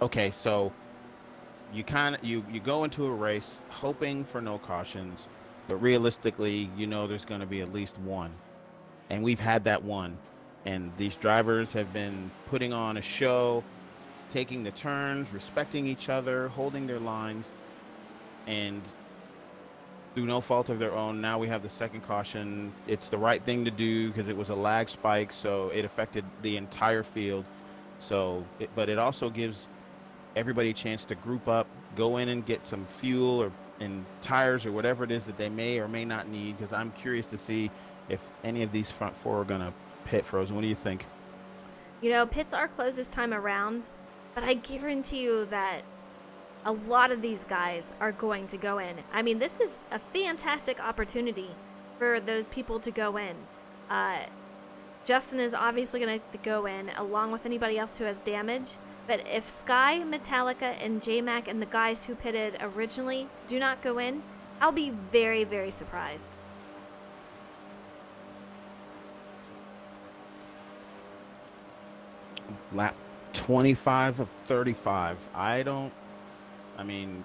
Speaker 3: okay, so you go into a race hoping for no cautions, but realistically, you know there's going to be at least one. And we've had that one. And these drivers have been putting on a show, taking the turns, respecting each other, holding their lines. And through no fault of their own, now we have the second caution. It's the right thing to do because it was a lag spike, so it affected the entire field. But it also gives everybody a chance to group up, go in and get some fuel and tires or whatever it is that they may or may not need, because I'm curious to see if any of these front four are going to pit. Frozen, what do you think?
Speaker 1: You know, pits are closed this time around, but I guarantee you that a lot of these guys are going to go in. I mean, this is a fantastic opportunity for those people to go in. Justin is obviously going to go in along with anybody else who has damage. But if Sky, Metallica, and J-Mac and the guys who pitted originally do not go in, I'll be very, very surprised.
Speaker 3: Lap 25 of 35. I mean,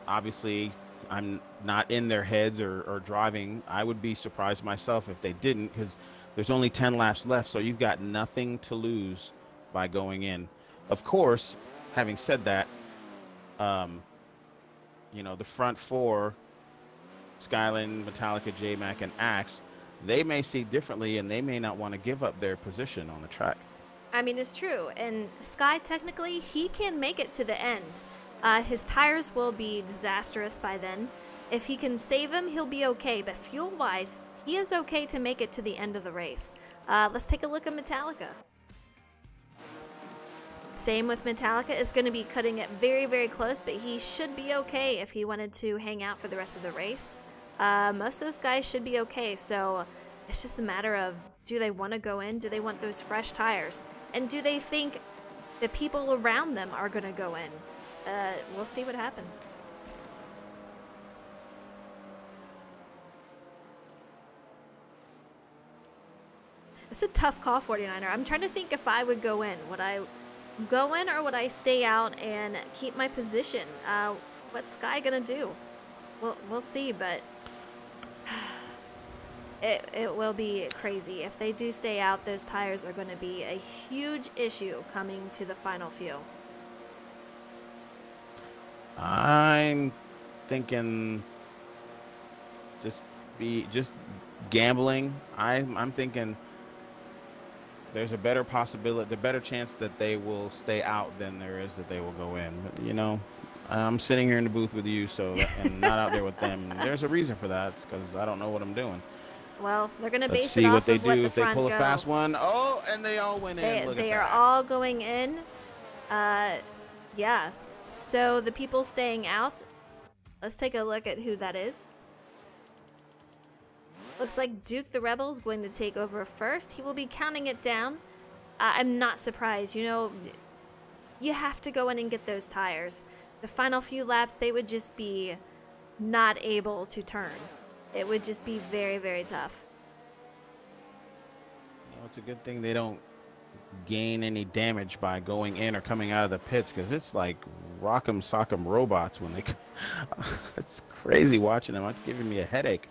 Speaker 3: obviously, I'm not in their heads or driving. I would be surprised myself if they didn't, because there's only 10 laps left, so you've got nothing to lose by going in. Of course, having said that, you know, the front four, Skyline, Metallica, J-Mac, and Axe, they may see differently, and they may not want to give up their position on the track.
Speaker 1: I mean, it's true. And Sky, technically, he can make it to the end. His tires will be disastrous by then. If he can save him, he'll be okay. But fuel-wise, he is okay to make it to the end of the race. Let's take a look at Metallica. Same with Metallica. Is going to be cutting it very, very close, but he should be okay if he wanted to hang out for the rest of the race. Most of those guys should be okay, so it's just a matter of, do they want to go in? Do they want those fresh tires? And do they think the people around them are going to go in? We'll see what happens. It's a tough call, 49er. I'm trying to think if I would go in. Would I go in or would I stay out and keep my position? What's Sky gonna do? We'll see, but it will be crazy. If they do stay out, those tires are going to be a huge issue coming to the final few.
Speaker 3: I'm thinking just gambling. I'm thinking there's a better possibility, the better chance that they will stay out than there is that they will go in. But, you know, I'm sitting here in the booth with you, and not out there with them. And there's a reason for that. It's because I don't know what I'm doing.
Speaker 1: Well, they're going to
Speaker 3: Let's
Speaker 1: base
Speaker 3: see
Speaker 1: it
Speaker 3: what
Speaker 1: off
Speaker 3: they
Speaker 1: of what
Speaker 3: do
Speaker 1: the
Speaker 3: if they
Speaker 1: front
Speaker 3: pull a
Speaker 1: go.
Speaker 3: fast one. Oh, and they all went in. Look
Speaker 1: They
Speaker 3: at
Speaker 1: are
Speaker 3: that.
Speaker 1: all going in. Yeah. So the people staying out, let's take a look at who that is. Looks like Duke the Rebel is going to take over first. He will be counting it down. I'm not surprised. You know, you have to go in and get those tires. The final few laps, they would just be not able to turn. It would just be very, very tough.
Speaker 3: You know, it's a good thing they don't gain any damage by going in or coming out of the pits, because it's like rock'em sock'em robots when they it's crazy watching them. It's giving me a headache.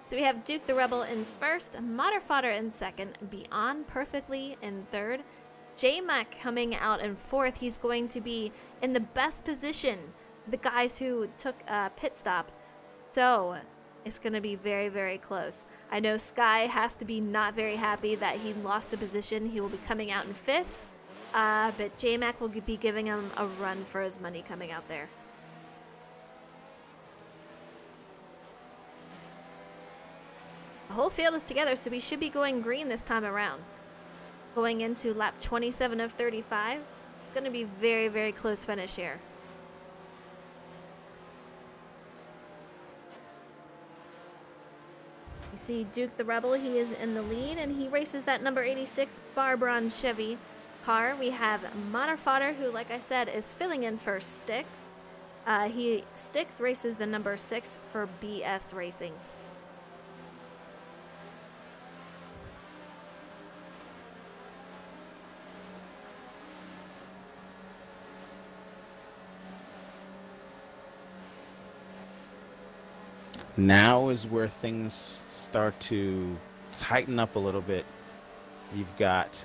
Speaker 1: So we have Duke the Rebel in first, Modder Fodder in second, Beyond Perfectly in third, J-Mac coming out in fourth. He's going to be in the best position, the guys who took a pit stop. So it's going to be very, very close. I know Sky has to be not very happy that he lost a position. He will be coming out in fifth, but J-Mac will be giving him a run for his money coming out there. The whole field is together, so we should be going green this time around. Going into lap 27 of 35. It's going to be very, very close finish here. You see Duke the Rebel, he is in the lead, and he races that number 86 Barbron Chevy car. We have Modder Fodder, who, like I said, is filling in for Styx. Styx races the number 6 for BS Racing.
Speaker 3: Now is where things start to tighten up a little bit. You've got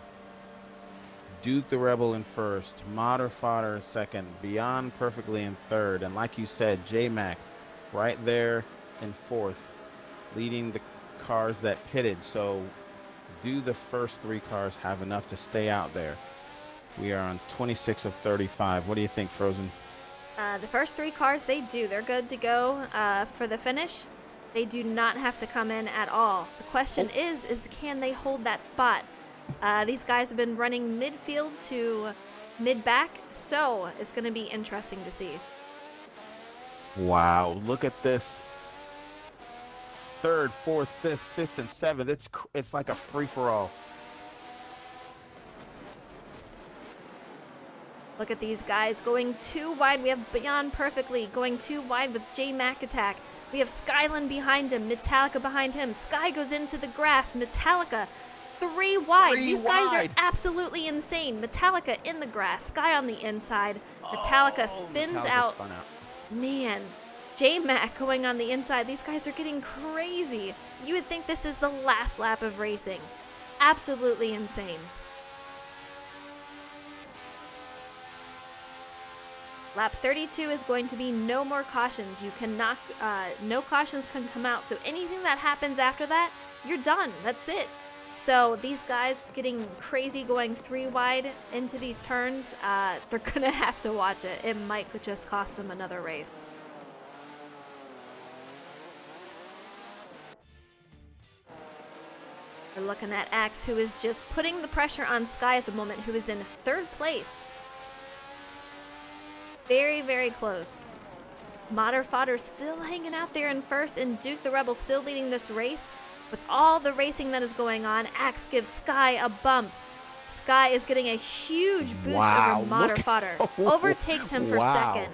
Speaker 3: Duke the Rebel in first, Modder Fodder in second, Beyond Perfectly in third, and like you said, J-Mac right there in fourth, leading the cars that pitted. So do the first three cars have enough to stay out there? We are on 26 of 35. What do you think, Frozen?
Speaker 1: The first three cars, they do. They're good to go for the finish. They do not have to come in at all. The question is can they hold that spot? These guys have been running midfield to mid-back, so it's going to be interesting to see.
Speaker 3: Wow, look at this. Third, fourth, fifth, sixth, and seventh. It's like a free-for-all.
Speaker 1: Look at these guys going too wide. We have Beyond Perfectly going too wide with J-Mac attack. We have Skyland behind him, Metallica behind him. Sky goes into the grass. Metallica, three wide. These guys are absolutely insane. Metallica in the grass, Sky on the inside. Metallica spins out. Man, J-Mac going on the inside. These guys are getting crazy. You would think this is the last lap of racing. Absolutely insane. Lap 32 is going to be no more cautions. You cannot, no cautions can come out. So anything that happens after that, you're done. That's it. So these guys getting crazy going 3 wide into these turns, they're gonna have to watch it. It might just cost them another race. We're looking at Axe, who is just putting the pressure on Sky at the moment, who is in 3rd place. Very, very close. Modder Fodder still hanging out there in 1st, and Duke the Rebel still leading this race. With all the racing that is going on, Axe gives Sky a bump. Sky is getting a huge boost over Modder Fodder. Overtakes him for 2nd.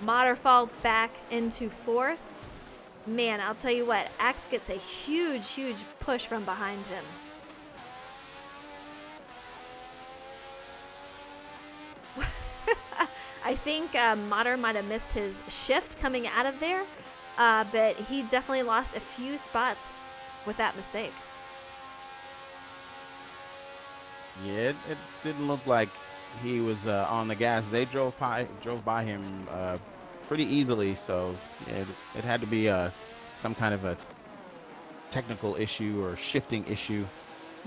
Speaker 1: Modder falls back into 4th. Man, I'll tell you what, Axe gets a huge, huge push from behind him. I think Modder might have missed his shift coming out of there, but he definitely lost a few spots with that mistake.
Speaker 3: Yeah, it didn't look like he was on the gas. They drove by him pretty easily, so it had to be some kind of a technical issue or shifting issue.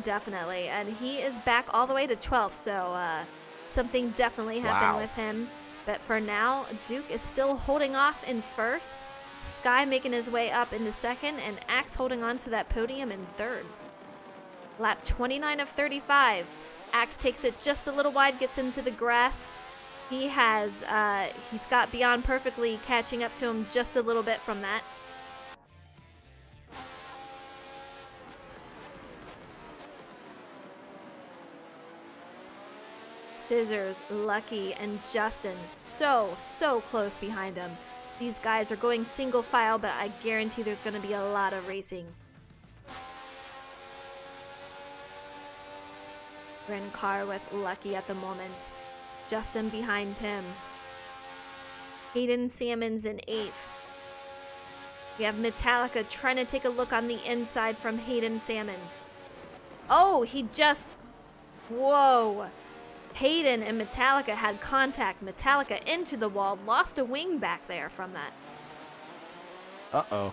Speaker 1: Definitely, and he is back all the way to 12th, so something definitely happened with him. But for now, Duke is still holding off in 1st, Sky making his way up into 2nd, and Axe holding on to that podium in 3rd. Lap 29 of 35. Axe takes it just a little wide, gets into the grass. He's got Beyond perfectly catching up to him just a little bit from that. Scissors, Lucky, and Justin so close behind him. These guys are going single file, but I guarantee there's going to be a lot of racing. We're in car with Lucky at the moment. Justin behind him. Hayden Salmons in 8th. We have Metallica trying to take a look on the inside from Hayden Salmons. Oh, he just... Whoa. Hayden and Metallica had contact. Metallica into the wall. Lost a wing back there from that.
Speaker 3: Uh-oh.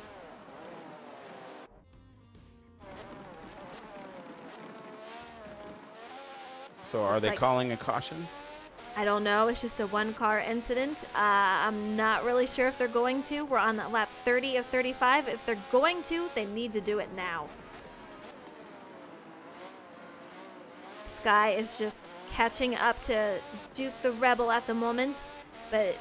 Speaker 3: So are they calling a caution?
Speaker 1: I don't know. It's just a 1-car incident. I'm not really sure if they're going to. We're on lap 30 of 35. If they're going to, they need to do it now. Sky is just catching up to Duke the Rebel at the moment. But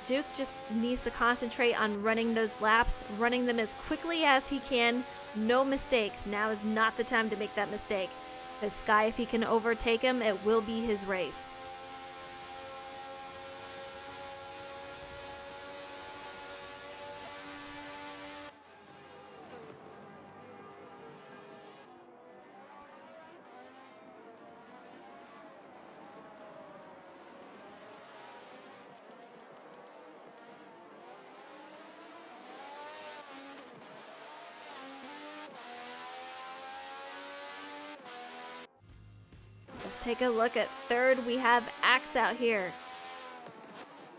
Speaker 1: Duke just needs to concentrate on running those laps, running them as quickly as he can. No mistakes. Now is not the time to make that mistake. Because Sky, if he can overtake him, it will be his race. Let's take a look at 3rd. We have Axe out here.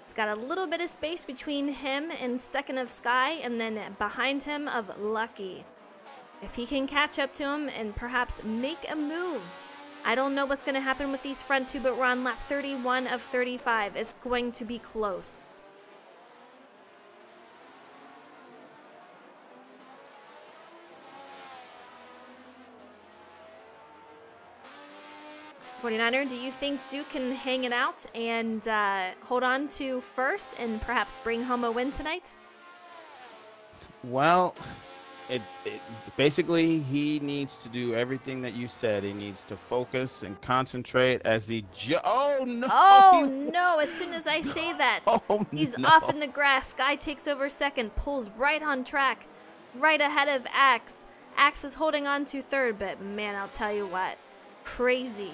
Speaker 1: It's got a little bit of space between him and 2nd of Sky, and then behind him of Lucky. If he can catch up to him and perhaps make a move. I don't know what's going to happen with these front two, but we're on lap 31 of 35. It's going to be close. '49er, do you think Duke can hang it out and hold on to 1st and perhaps bring home a win tonight?
Speaker 3: Well, basically he needs to do everything that you said. He needs to focus and concentrate as he oh no!
Speaker 1: Oh no! As soon as I say that, he's
Speaker 3: no.
Speaker 1: off in the grass. Sky takes over 2nd, pulls right on track, right ahead of Axe. Axe is holding on to 3rd, but man, I'll tell you what, crazy.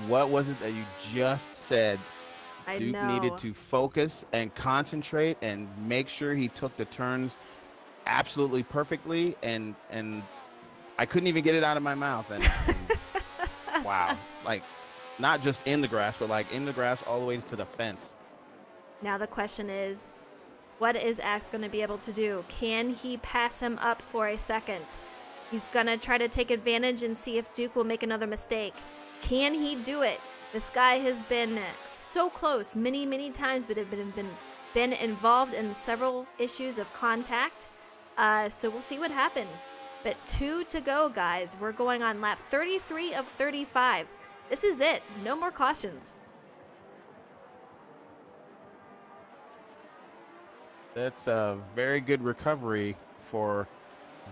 Speaker 3: What was it that you just said? Duke
Speaker 1: know.
Speaker 3: Needed to focus and concentrate and make sure he took the turns absolutely perfectly, and I couldn't even get it out of my mouth. And wow, like not just in the grass, but like in the grass all the way to the fence.
Speaker 1: Now the question is, What is Axe going to be able to do? Can he pass him up for a second? He's going to try to take advantage and see if Duke will make another mistake. Can he do it? This guy has been so close many, many times, but have been involved in several issues of contact. So we'll see what happens. But 2 to go, guys. We're going on lap 33 of 35. This is it. No more cautions.
Speaker 3: That's a very good recovery for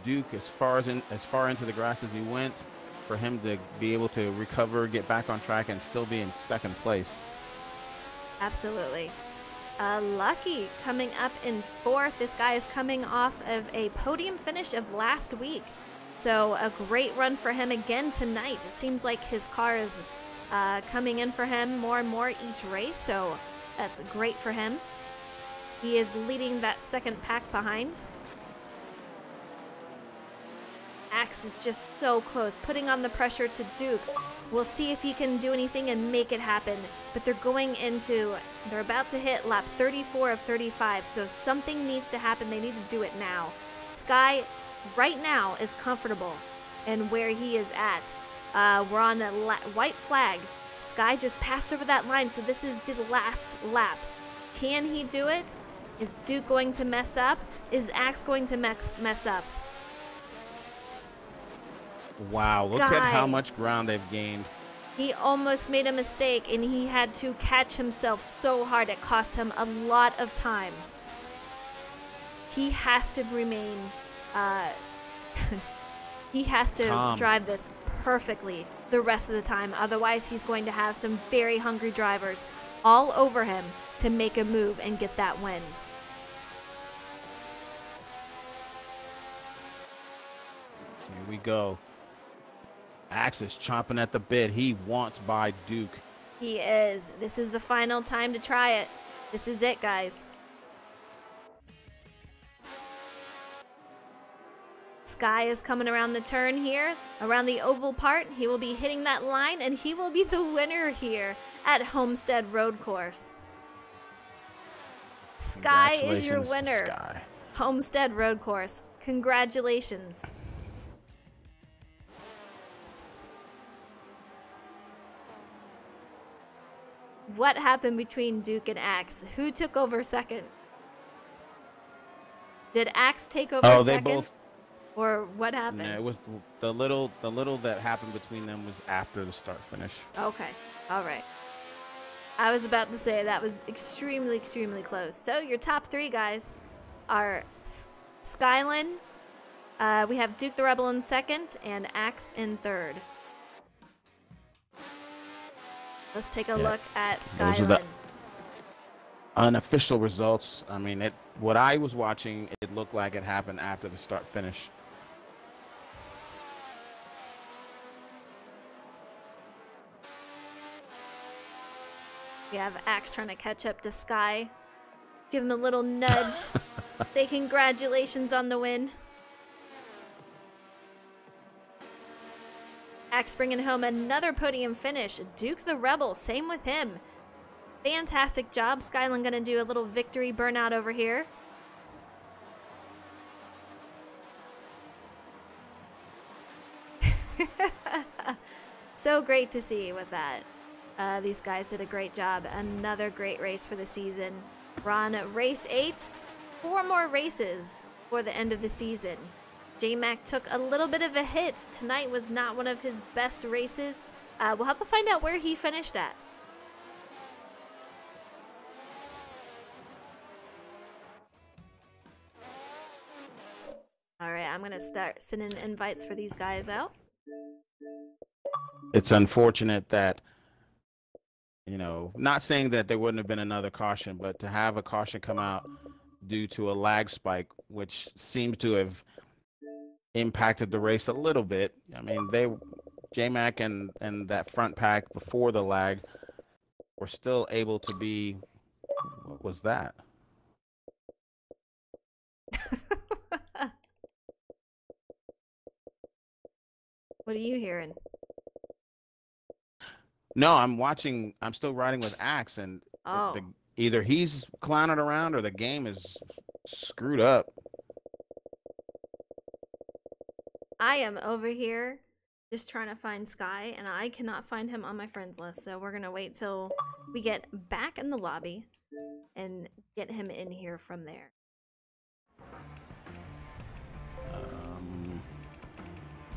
Speaker 3: Duke as far into the grass as he went, for him to be able to recover, get back on track, and still be in second place.
Speaker 1: Absolutely. Lucky coming up in 4th. This guy is coming off of a podium finish of last week. So a great run for him again tonight. It seems like his car is coming in for him more and more each race. So that's great for him. He is leading that second pack behind. Axe is just so close, putting on the pressure to Duke. We'll see if he can do anything and make it happen. But they're about to hit lap 34 of 35, so something needs to happen. They need to do it now. Sky, right now, is comfortable in where he is at. We're on a white flag. Sky just passed over that line, so this is the last lap. Can he do it? Is Duke going to mess up? Is Axe going to mess up?
Speaker 3: Wow, look at how much ground they've gained.
Speaker 1: He almost made a mistake, and he had to catch himself so hard it cost him a lot of time. He has to remain, he has to
Speaker 3: Calm.
Speaker 1: drive this perfectly the rest of the time. Otherwise, he's going to have some very hungry drivers all over him to make a move and get that win.
Speaker 3: Here we go. Axe is chomping at the bit. He wants by Duke.
Speaker 1: He is. This is the final time to try it. This is it, guys. Sky is coming around the turn here, around the oval part. He will be hitting that line, and he will be the winner here at Homestead Road Course. Sky is your winner.
Speaker 3: Sky.
Speaker 1: Homestead Road Course. Congratulations. What happened between Duke and Axe? Who took over second? Did Axe take over second?
Speaker 3: They both.
Speaker 1: Or what happened?
Speaker 3: No, it was the little that happened between them was after the start finish.
Speaker 1: Okay. All right. I was about to say that was extremely, extremely close. So your top 3 guys are Skylin. We have Duke the Rebel in second and Axe in third. Let's take a look at Skylin.
Speaker 3: Those are the unofficial results. I mean, what I was watching, it looked like it happened after the start finish.
Speaker 1: We have Axe trying to catch up to Sky. Give him a little nudge. Say congratulations on the win. Axe bringing home another podium finish. Duke the Rebel, same with him. Fantastic job. Skylin gonna do a little victory burnout over here. So great to see with that. These guys did a great job. Another great race for the season. We're on race 8. 4 more races for the end of the season. J-Mac took a little bit of a hit. Tonight was not one of his best races. We'll have to find out where he finished at. All right, I'm going to start sending invites for these guys out.
Speaker 3: It's unfortunate that, not saying that there wouldn't have been another caution, but to have a caution come out due to a lag spike, which seems to have impacted the race a little bit. I mean, J-Mac and that front pack before the lag were still able to be. What was that?
Speaker 1: What are you hearing?
Speaker 3: No, I'm watching. I'm still riding with Axe, and
Speaker 1: Oh.
Speaker 3: either he's clowning around or the game is screwed up.
Speaker 1: I am over here just trying to find Sky, and I cannot find him on my friends list. So we're gonna wait till we get back in the lobby and get him in here from there.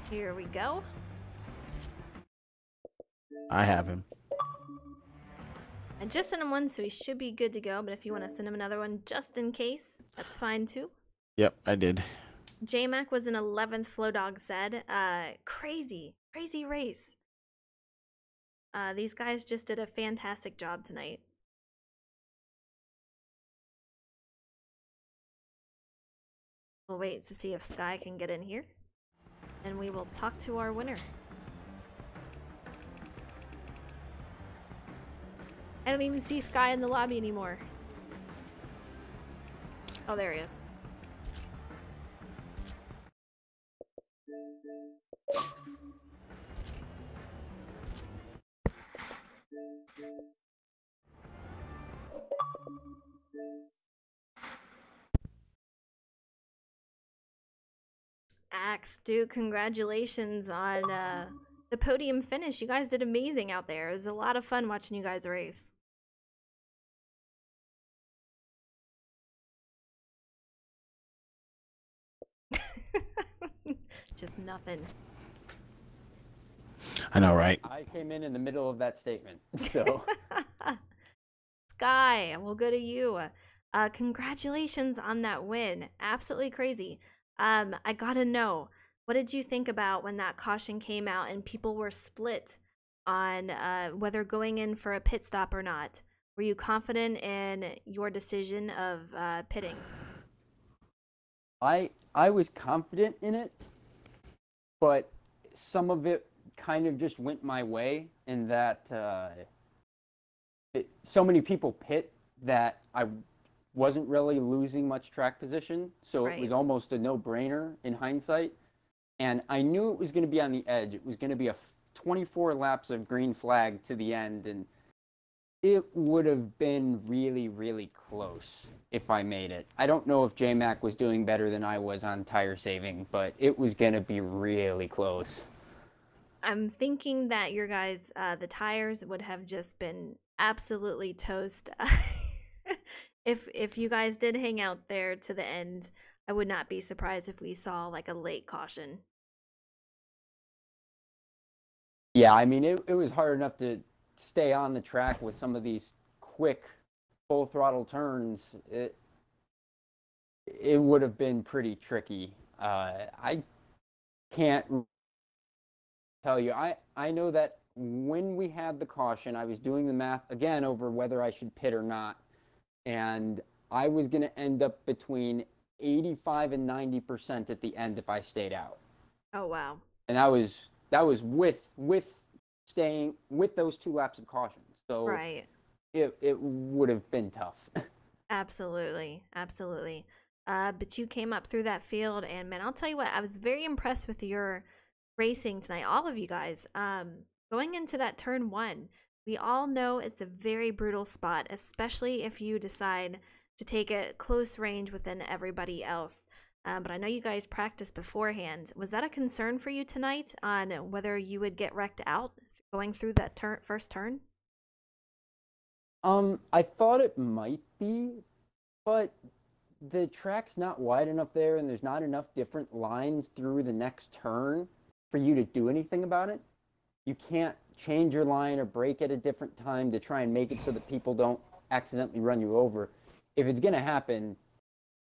Speaker 1: Here we go.
Speaker 3: I have him.
Speaker 1: I just sent him one, so he should be good to go. But if you want to send him another one just in case, that's fine too.
Speaker 3: Yep, I did.
Speaker 1: J-Mac was in 11th, Flow Dog said. Crazy race. These guys just did a fantastic job tonight. We'll wait to see if Sky can get in here. And we will talk to our winner. I don't even see Sky in the lobby anymore. Oh, there he is. Axe, dude, congratulations on the podium finish. You guys did amazing out there. It was a lot of fun watching you guys race. Just nothing.
Speaker 3: I know, right?
Speaker 4: I came in the middle of that statement, so.
Speaker 1: Sky, we'll go to you. Congratulations on that win. Absolutely crazy. I gotta know, what did you think about when that caution came out and people were split on whether going in for a pit stop or not? Were you confident in your decision of pitting?
Speaker 4: I was confident in it, but some of it kind of just went my way in that so many people pit that I wasn't really losing much track position, so
Speaker 1: Right.
Speaker 4: It was almost a no-brainer in hindsight. And I knew it was going to be on the edge. It was going to be a 24 laps of green flag to the end, and it would have been really, really close if I made it. I don't know if J-Mac was doing better than I was on tire saving, but it was going to be really close.
Speaker 1: I'm thinking that your guys, the tires would have just been absolutely toast. If you guys did hang out there to the end, I would not be surprised if we saw like a late caution.
Speaker 4: Yeah, I mean, it was hard enough to stay on the track with some of these quick full throttle turns. It would have been pretty tricky. I can't tell you. I know that when we had the caution, I was doing the math again over whether I should pit or not, and I was going to end up between 85 and 90% at the end if I stayed out.
Speaker 1: Oh wow.
Speaker 4: And that was with staying with those 2 laps of caution. So
Speaker 1: Right.
Speaker 4: it would have been tough.
Speaker 1: Absolutely. But you came up through that field, and man, I'll tell you what, I was very impressed with your racing tonight, all of you guys. Going into that turn 1, we all know it's a very brutal spot, especially if you decide to take it close range within everybody else. But I know you guys practiced beforehand. Was that a concern for you tonight on whether you would get wrecked out going through that first turn?
Speaker 4: I thought it might be, but the track's not wide enough there, and there's not enough different lines through the next turn for you to do anything about it. You can't change your line or brake at a different time to try and make it so that people don't accidentally run you over. If it's going to happen,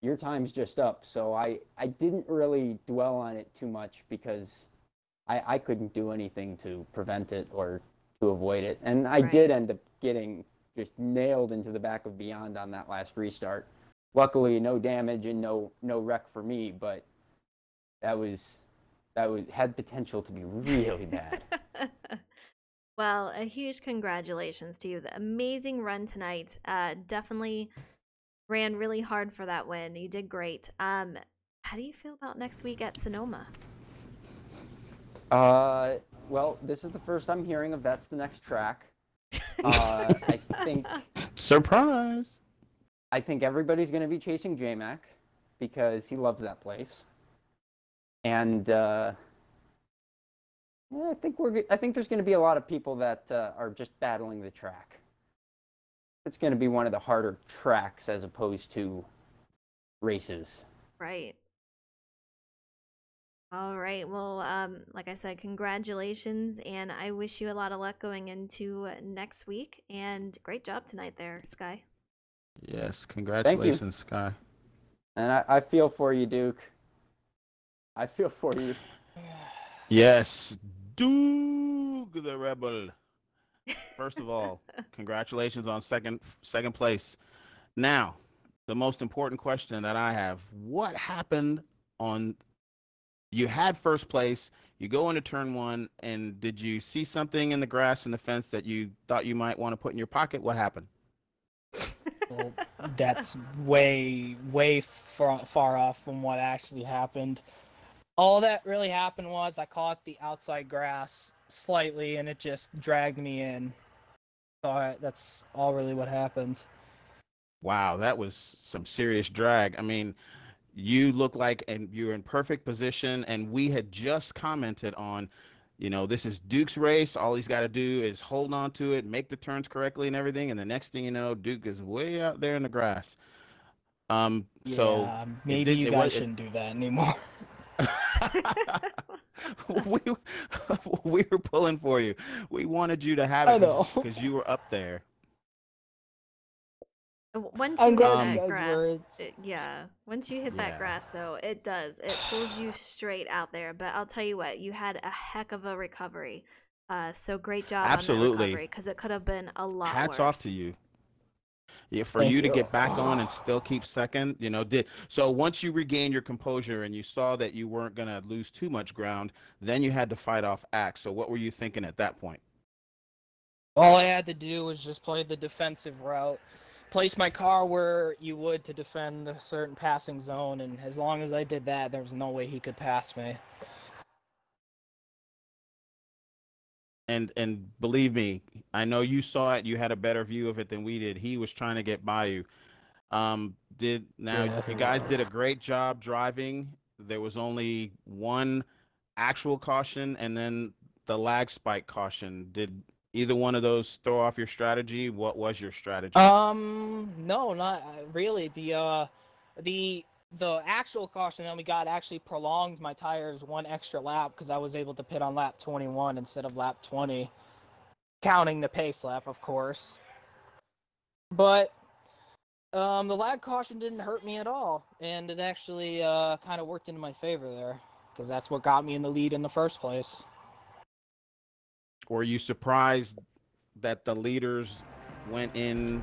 Speaker 4: your time's just up. So I didn't really dwell on it too much because I couldn't do anything to prevent it or to avoid it. And I did end up getting just nailed into the back of Beyond on that last restart. Luckily, no damage and no wreck for me, but that had potential to be really bad.
Speaker 1: Well, a huge congratulations to you. The amazing run tonight. Definitely ran really hard for that win. You did great. How do you feel about next week at Sonoma?
Speaker 4: Well, this is the first I'm hearing of that's the next track. I think
Speaker 3: Surprise!
Speaker 4: I think everybody's going to be chasing J-Mac because he loves that place. And yeah, I think there's going to be a lot of people that are just battling the track. It's going to be one of the harder tracks as opposed to races.
Speaker 1: Right. All right. Well, like I said, congratulations, and I wish you a lot of luck going into next week. And great job tonight there, Sky.
Speaker 3: Yes, congratulations, Sky.
Speaker 4: And I feel for you, Duke. I feel for you.
Speaker 3: Yes, Duke the Rebel. First of all, congratulations on second place. Now, the most important question that I have: what happened on? You had first place. You go into turn one, and did you see something in the grass and the fence that you thought you might want to put in your pocket? What happened?
Speaker 5: Well, that's way far off from what actually happened. All that really happened was I caught the outside grass slightly, and it just dragged me in. So that's all really what happened.
Speaker 3: Wow, that was some serious drag. I mean, you look like, and you're in perfect position, and we had just commented on, this is Duke's race. All he's got to do is hold on to it, make the turns correctly and everything, and the next thing you know, Duke is way out there in the grass. So
Speaker 5: Yeah, maybe you guys shouldn't do that anymore.
Speaker 3: we we were pulling for you. We wanted you to have
Speaker 5: I
Speaker 3: it
Speaker 5: know.
Speaker 3: because you were up there.
Speaker 1: Once
Speaker 5: I'm
Speaker 1: you
Speaker 5: glad
Speaker 1: hit
Speaker 5: you
Speaker 1: that
Speaker 5: guys
Speaker 1: grass,
Speaker 5: were.
Speaker 1: yeah. Once you hit that
Speaker 3: Yeah.
Speaker 1: grass, though, it pulls you straight out there. But I'll tell you what, you had a heck of a recovery. So great job on that
Speaker 3: Absolutely.
Speaker 1: recovery, because it could have been a lot
Speaker 3: Hats
Speaker 1: worse.
Speaker 3: off to you. Yeah, for
Speaker 5: Thank
Speaker 3: you to
Speaker 5: you.
Speaker 3: get back on and still keep second, so once you regained your composure and you saw that you weren't gonna lose too much ground, then you had to fight off Axe. So what were you thinking at that point?
Speaker 5: All I had to do was just play the defensive route, place my car where you would to defend a certain passing zone, and as long as I did that, there was no way he could pass me.
Speaker 3: And believe me, I know you saw it. You had a better view of it than we did. He was trying to get by you.
Speaker 5: Yeah,
Speaker 3: You
Speaker 5: he
Speaker 3: guys did a
Speaker 5: was.
Speaker 3: great job driving. There was only one actual caution and then the lag spike caution. Did either one of those throw off your strategy? What was your strategy?
Speaker 5: No, not really. The actual caution that we got actually prolonged my tires one extra lap because I was able to pit on lap 21 instead of lap 20, counting the pace lap, of course. But the lag caution didn't hurt me at all, and it actually kind of worked into my favor there because that's what got me in the lead in the first place.
Speaker 3: Were you surprised that the leaders went in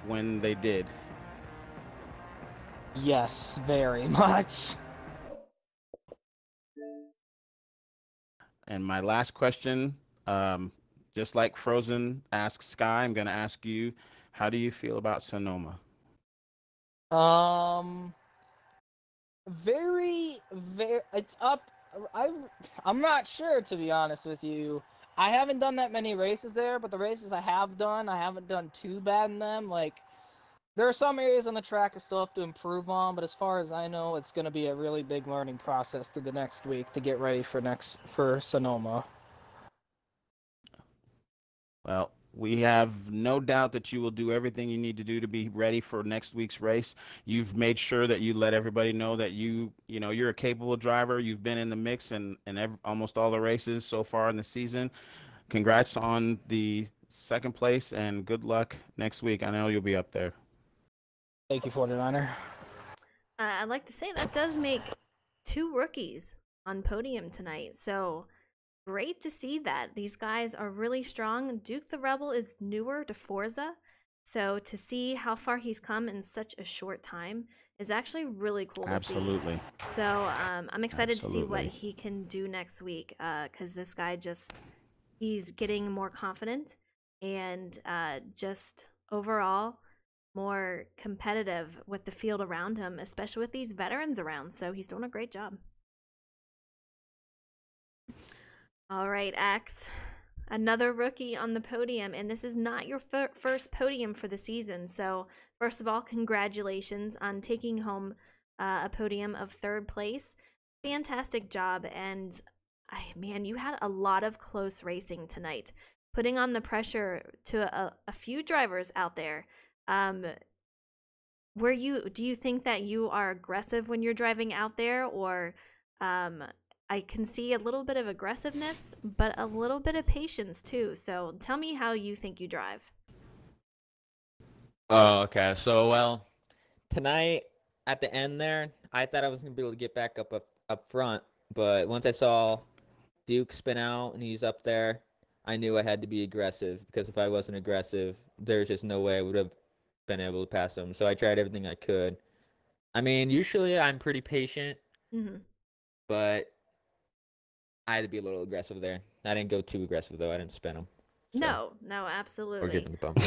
Speaker 3: when they did?
Speaker 5: Yes, very much.
Speaker 3: And my last question, just like Frozen asked Sky, I'm going to ask you, how do you feel about Sonoma?
Speaker 5: Very, it's up. I'm not sure, to be honest with you. I haven't done that many races there, but the races I have done, I haven't done too bad in them. Like, there are some areas on the track I still have to improve on, but as far as I know, it's going to be a really big learning process through the next week to get ready for Sonoma.
Speaker 3: Well, we have no doubt that you will do everything you need to do to be ready for next week's race. You've made sure that you let everybody know that you're a capable driver. You've been in the mix in almost all the races so far in the season. Congrats on the second place and good luck next week. I know you'll be up there.
Speaker 5: Thank you, 49er.
Speaker 1: I'd like to say that does make 2 rookies on podium tonight. So great to see that. These guys are really strong. Duke the Rebel is newer to Forza. So to see how far he's come in such a short time is actually really cool to see.
Speaker 3: Absolutely.
Speaker 1: So I'm excited to see what
Speaker 3: Absolutely.
Speaker 1: he can do next week, because this guy he's getting more confident and just overall more competitive with the field around him, especially with these veterans around. So he's doing a great job. All right, Axe. another rookie on the podium, and this is not your first podium for the season. So, first of all, congratulations on taking home a podium of 3rd place. Fantastic job, and man, you had a lot of close racing tonight, putting on the pressure to a few drivers out there. Do you think that you are aggressive when you're driving out there, or I can see a little bit of aggressiveness, but a little bit of patience too. So tell me how you think you drive.
Speaker 6: Oh, okay. So, well, tonight at the end there, I thought I was gonna be able to get back up front, but once I saw Duke spin out and he's up there, I knew I had to be aggressive, because if I wasn't aggressive, there's just no way I would have been able to pass him. So I tried everything I could. I mean, usually I'm pretty patient, but I had to be a little aggressive there. I didn't go too aggressive though. I didn't spin him. So.
Speaker 1: No, absolutely.
Speaker 6: Or give him the bump.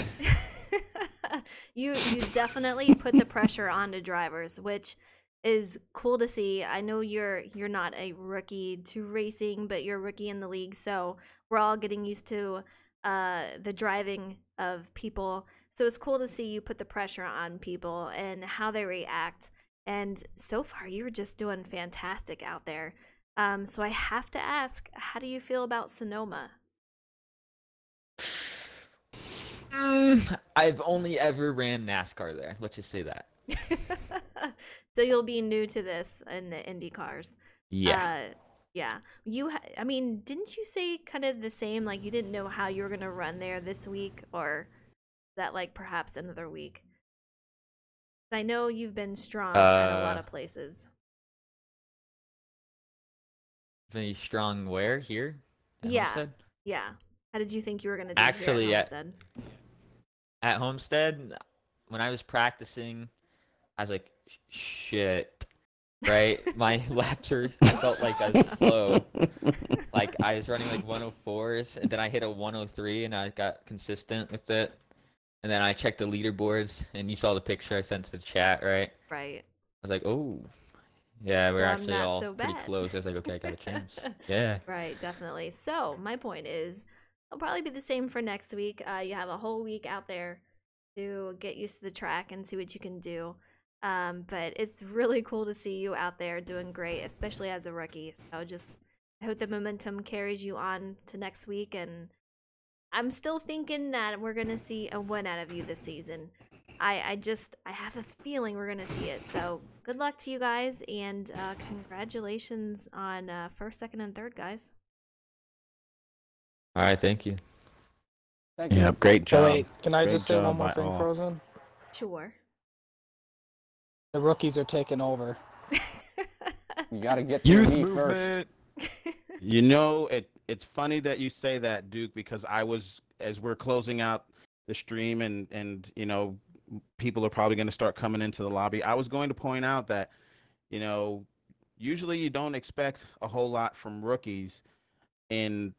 Speaker 1: You definitely put the pressure onto drivers, which is cool to see. I know you're not a rookie to racing, but you're a rookie in the league, so we're all getting used to the driving of people. So it's cool to see you put the pressure on people and how they react. And so far, you're just doing fantastic out there. So I have to ask, how do you feel about Sonoma?
Speaker 6: I've only ever ran NASCAR there. Let's just say that.
Speaker 1: So you'll be new to this in the Indycars.
Speaker 6: Yeah.
Speaker 1: Yeah. I mean, didn't you say kind of the same, like you didn't know how you were going to run there this week, or is that like perhaps another week? I know you've been strong at a lot of places.
Speaker 6: Very strong where? Here?
Speaker 1: Yeah.
Speaker 6: Homestead?
Speaker 1: Yeah. How did you think you were going to do
Speaker 6: Actually,
Speaker 1: here at Homestead?
Speaker 6: At Homestead, when I was practicing, I was like, shit, right? My laps I felt like I was slow. Like, I was running like 104s, and then I hit a 103, and I got consistent with it. And then I checked the leaderboards, and you saw the picture I sent to the chat, right?
Speaker 1: Right.
Speaker 6: I was like, oh, yeah, we're actually
Speaker 1: not
Speaker 6: all
Speaker 1: so
Speaker 6: pretty
Speaker 1: bad.
Speaker 6: close. I was like, okay, I got a chance. Yeah.
Speaker 1: Right, definitely. So my point is, it'll probably be the same for next week. You have a whole week out there to get used to the track and see what you can do. But it's really cool to see you out there doing great, especially as a rookie. So I hope the momentum carries you on to next week. And I'm still thinking that we're going to see a win out of you this season. I have a feeling we're going to see it. So good luck to you guys, and congratulations on 1st, 2nd, and 3rd, guys.
Speaker 6: All right, thank you.
Speaker 4: Thank you.
Speaker 3: Yeah, great job.
Speaker 5: Wait, can I
Speaker 3: Great
Speaker 5: just say one
Speaker 3: job
Speaker 5: more
Speaker 3: by
Speaker 5: thing,
Speaker 3: all.
Speaker 5: Frozen?
Speaker 1: Sure.
Speaker 5: The rookies are taking over.
Speaker 4: You got to get to me first.
Speaker 3: You know, it's funny that you say that, Duke, because as we're closing out the stream and you know, people are probably going to start coming into the lobby, I was going to point out that, you know, usually you don't expect a whole lot from rookies in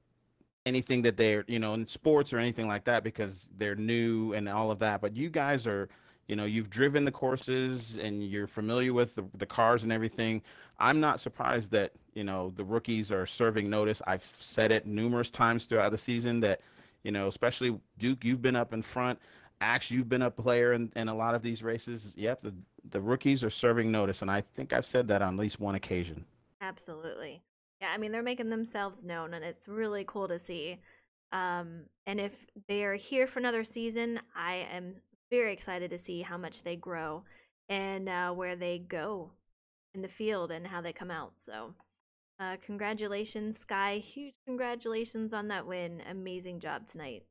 Speaker 3: anything that they're, you know, in sports or anything like that, because they're new and all of that. But you guys are, you know, you've driven the courses and you're familiar with the cars and everything. I'm not surprised that, you know, the rookies are serving notice. I've said it numerous times throughout the season that, you know, especially Duke, you've been up in front. Axe, you've been a player in a lot of these races. Yep, the rookies are serving notice, and I think I've said that on at least one occasion.
Speaker 1: Absolutely. Yeah, I mean, they're making themselves known, and it's really cool to see. And if they are here for another season, I am very excited to see how much they grow and where they go in the field and how they come out. So congratulations, Sky. Huge congratulations on that win. Amazing job tonight.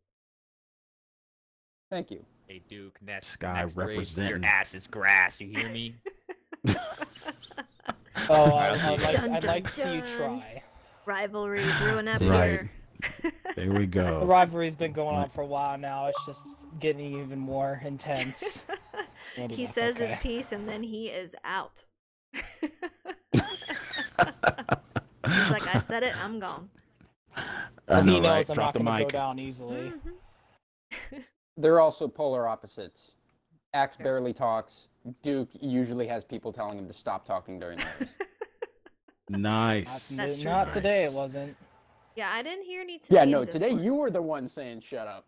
Speaker 4: Thank you.
Speaker 6: Hey, Duke, next
Speaker 3: Sky
Speaker 6: race,
Speaker 3: representing.
Speaker 6: your ass is grass. You hear me?
Speaker 5: Oh,
Speaker 1: Dun,
Speaker 5: I'd like to see you
Speaker 1: dun.
Speaker 5: try.
Speaker 1: Rivalry brewing up
Speaker 3: Right.
Speaker 1: here.
Speaker 3: There we
Speaker 5: The
Speaker 3: go.
Speaker 5: rivalry's been going on for a while now. It's just getting even more intense. Andy,
Speaker 1: He
Speaker 5: that's
Speaker 1: says his
Speaker 5: okay.
Speaker 1: piece and then he is out. He's like, I said it, I'm gone.
Speaker 3: I
Speaker 5: He
Speaker 3: know, right?
Speaker 5: knows I'm
Speaker 3: Drop
Speaker 5: not
Speaker 3: the
Speaker 5: going to go
Speaker 3: mic.
Speaker 5: down easily.
Speaker 4: They're also polar opposites. Axe barely talks. Duke usually has people telling him to stop talking during the race.
Speaker 3: Nice.
Speaker 1: That's true.
Speaker 5: Not today, it
Speaker 3: Nice.
Speaker 5: wasn't.
Speaker 1: Yeah, I didn't hear any
Speaker 4: Yeah,
Speaker 1: today.
Speaker 4: no,
Speaker 1: in
Speaker 4: today
Speaker 1: Discord.
Speaker 4: you were the one saying shut up.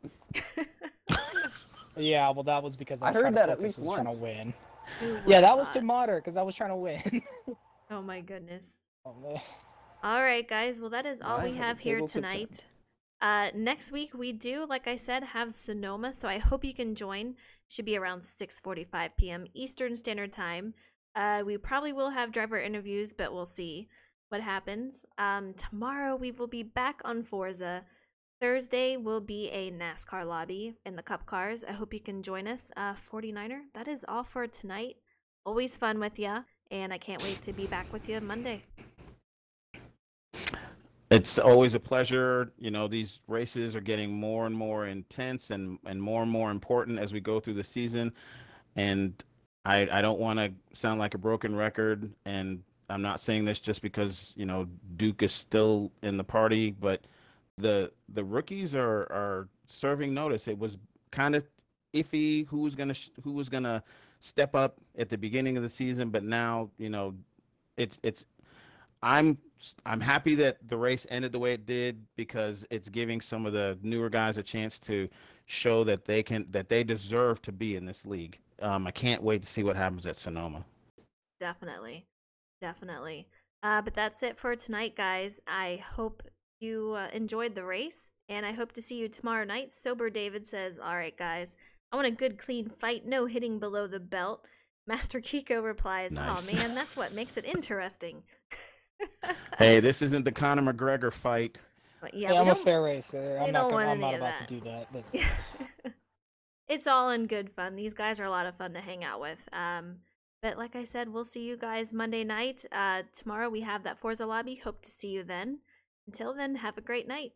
Speaker 5: Yeah, well, that was because I
Speaker 4: I
Speaker 5: was
Speaker 4: heard
Speaker 5: trying
Speaker 4: that
Speaker 5: to
Speaker 4: at
Speaker 5: focus
Speaker 4: least
Speaker 5: and trying to
Speaker 4: once.
Speaker 5: win.
Speaker 1: Who
Speaker 5: Yeah,
Speaker 1: would've
Speaker 5: that was
Speaker 1: thought?
Speaker 5: to moderate because I was trying to win.
Speaker 1: Oh my goodness.
Speaker 5: Oh, man.
Speaker 1: All right, guys. Well, that is all
Speaker 4: I
Speaker 1: we
Speaker 4: had a
Speaker 1: have here
Speaker 4: table tip
Speaker 1: tonight. Next week we do, like I said, have Sonoma, so I hope you can join. Should be around 6:45 p.m. Eastern Standard Time. We probably will have driver interviews, but we'll see what happens. Tomorrow we will be back on Forza. Thursday will be a NASCAR lobby in the Cup cars. I hope you can join us. 49er, that is all for tonight. Always fun with ya, and I can't wait to be back with you Monday.
Speaker 3: It's always a pleasure. You know, these races are getting more and more intense and more important as we go through the season. And I don't want to sound like a broken record. And I'm not saying this just because, you know, Duke is still in the party, but the rookies are serving notice. It was kind of iffy who was gonna step up at the beginning of the season, but now, you know, it's I'm I'm happy that the race ended the way it did because it's giving some of the newer guys a chance to show that they deserve to be in this league. I can't wait to see what happens at Sonoma.
Speaker 1: Definitely. Definitely. But that's it for tonight, guys. I hope you enjoyed the race, and I hope to see you tomorrow night. Sober David says, all right, guys, I want a good, clean fight, no hitting below the belt. Master Kiko replies,
Speaker 3: Nice.
Speaker 1: oh man, that's what makes it interesting.
Speaker 3: Hey, this isn't the Conor McGregor fight.
Speaker 1: But yeah,
Speaker 5: Hey,
Speaker 1: we
Speaker 5: I'm a
Speaker 1: don't,
Speaker 5: fair racer.
Speaker 1: we don't want
Speaker 5: I'm
Speaker 1: any
Speaker 5: not
Speaker 1: of
Speaker 5: about
Speaker 1: that.
Speaker 5: to do that. But
Speaker 1: It's all in good fun. These guys are a lot of fun to hang out with. But like I said, we'll see you guys Monday night. Tomorrow we have that Forza lobby. Hope to see you then. Until then, have a great night.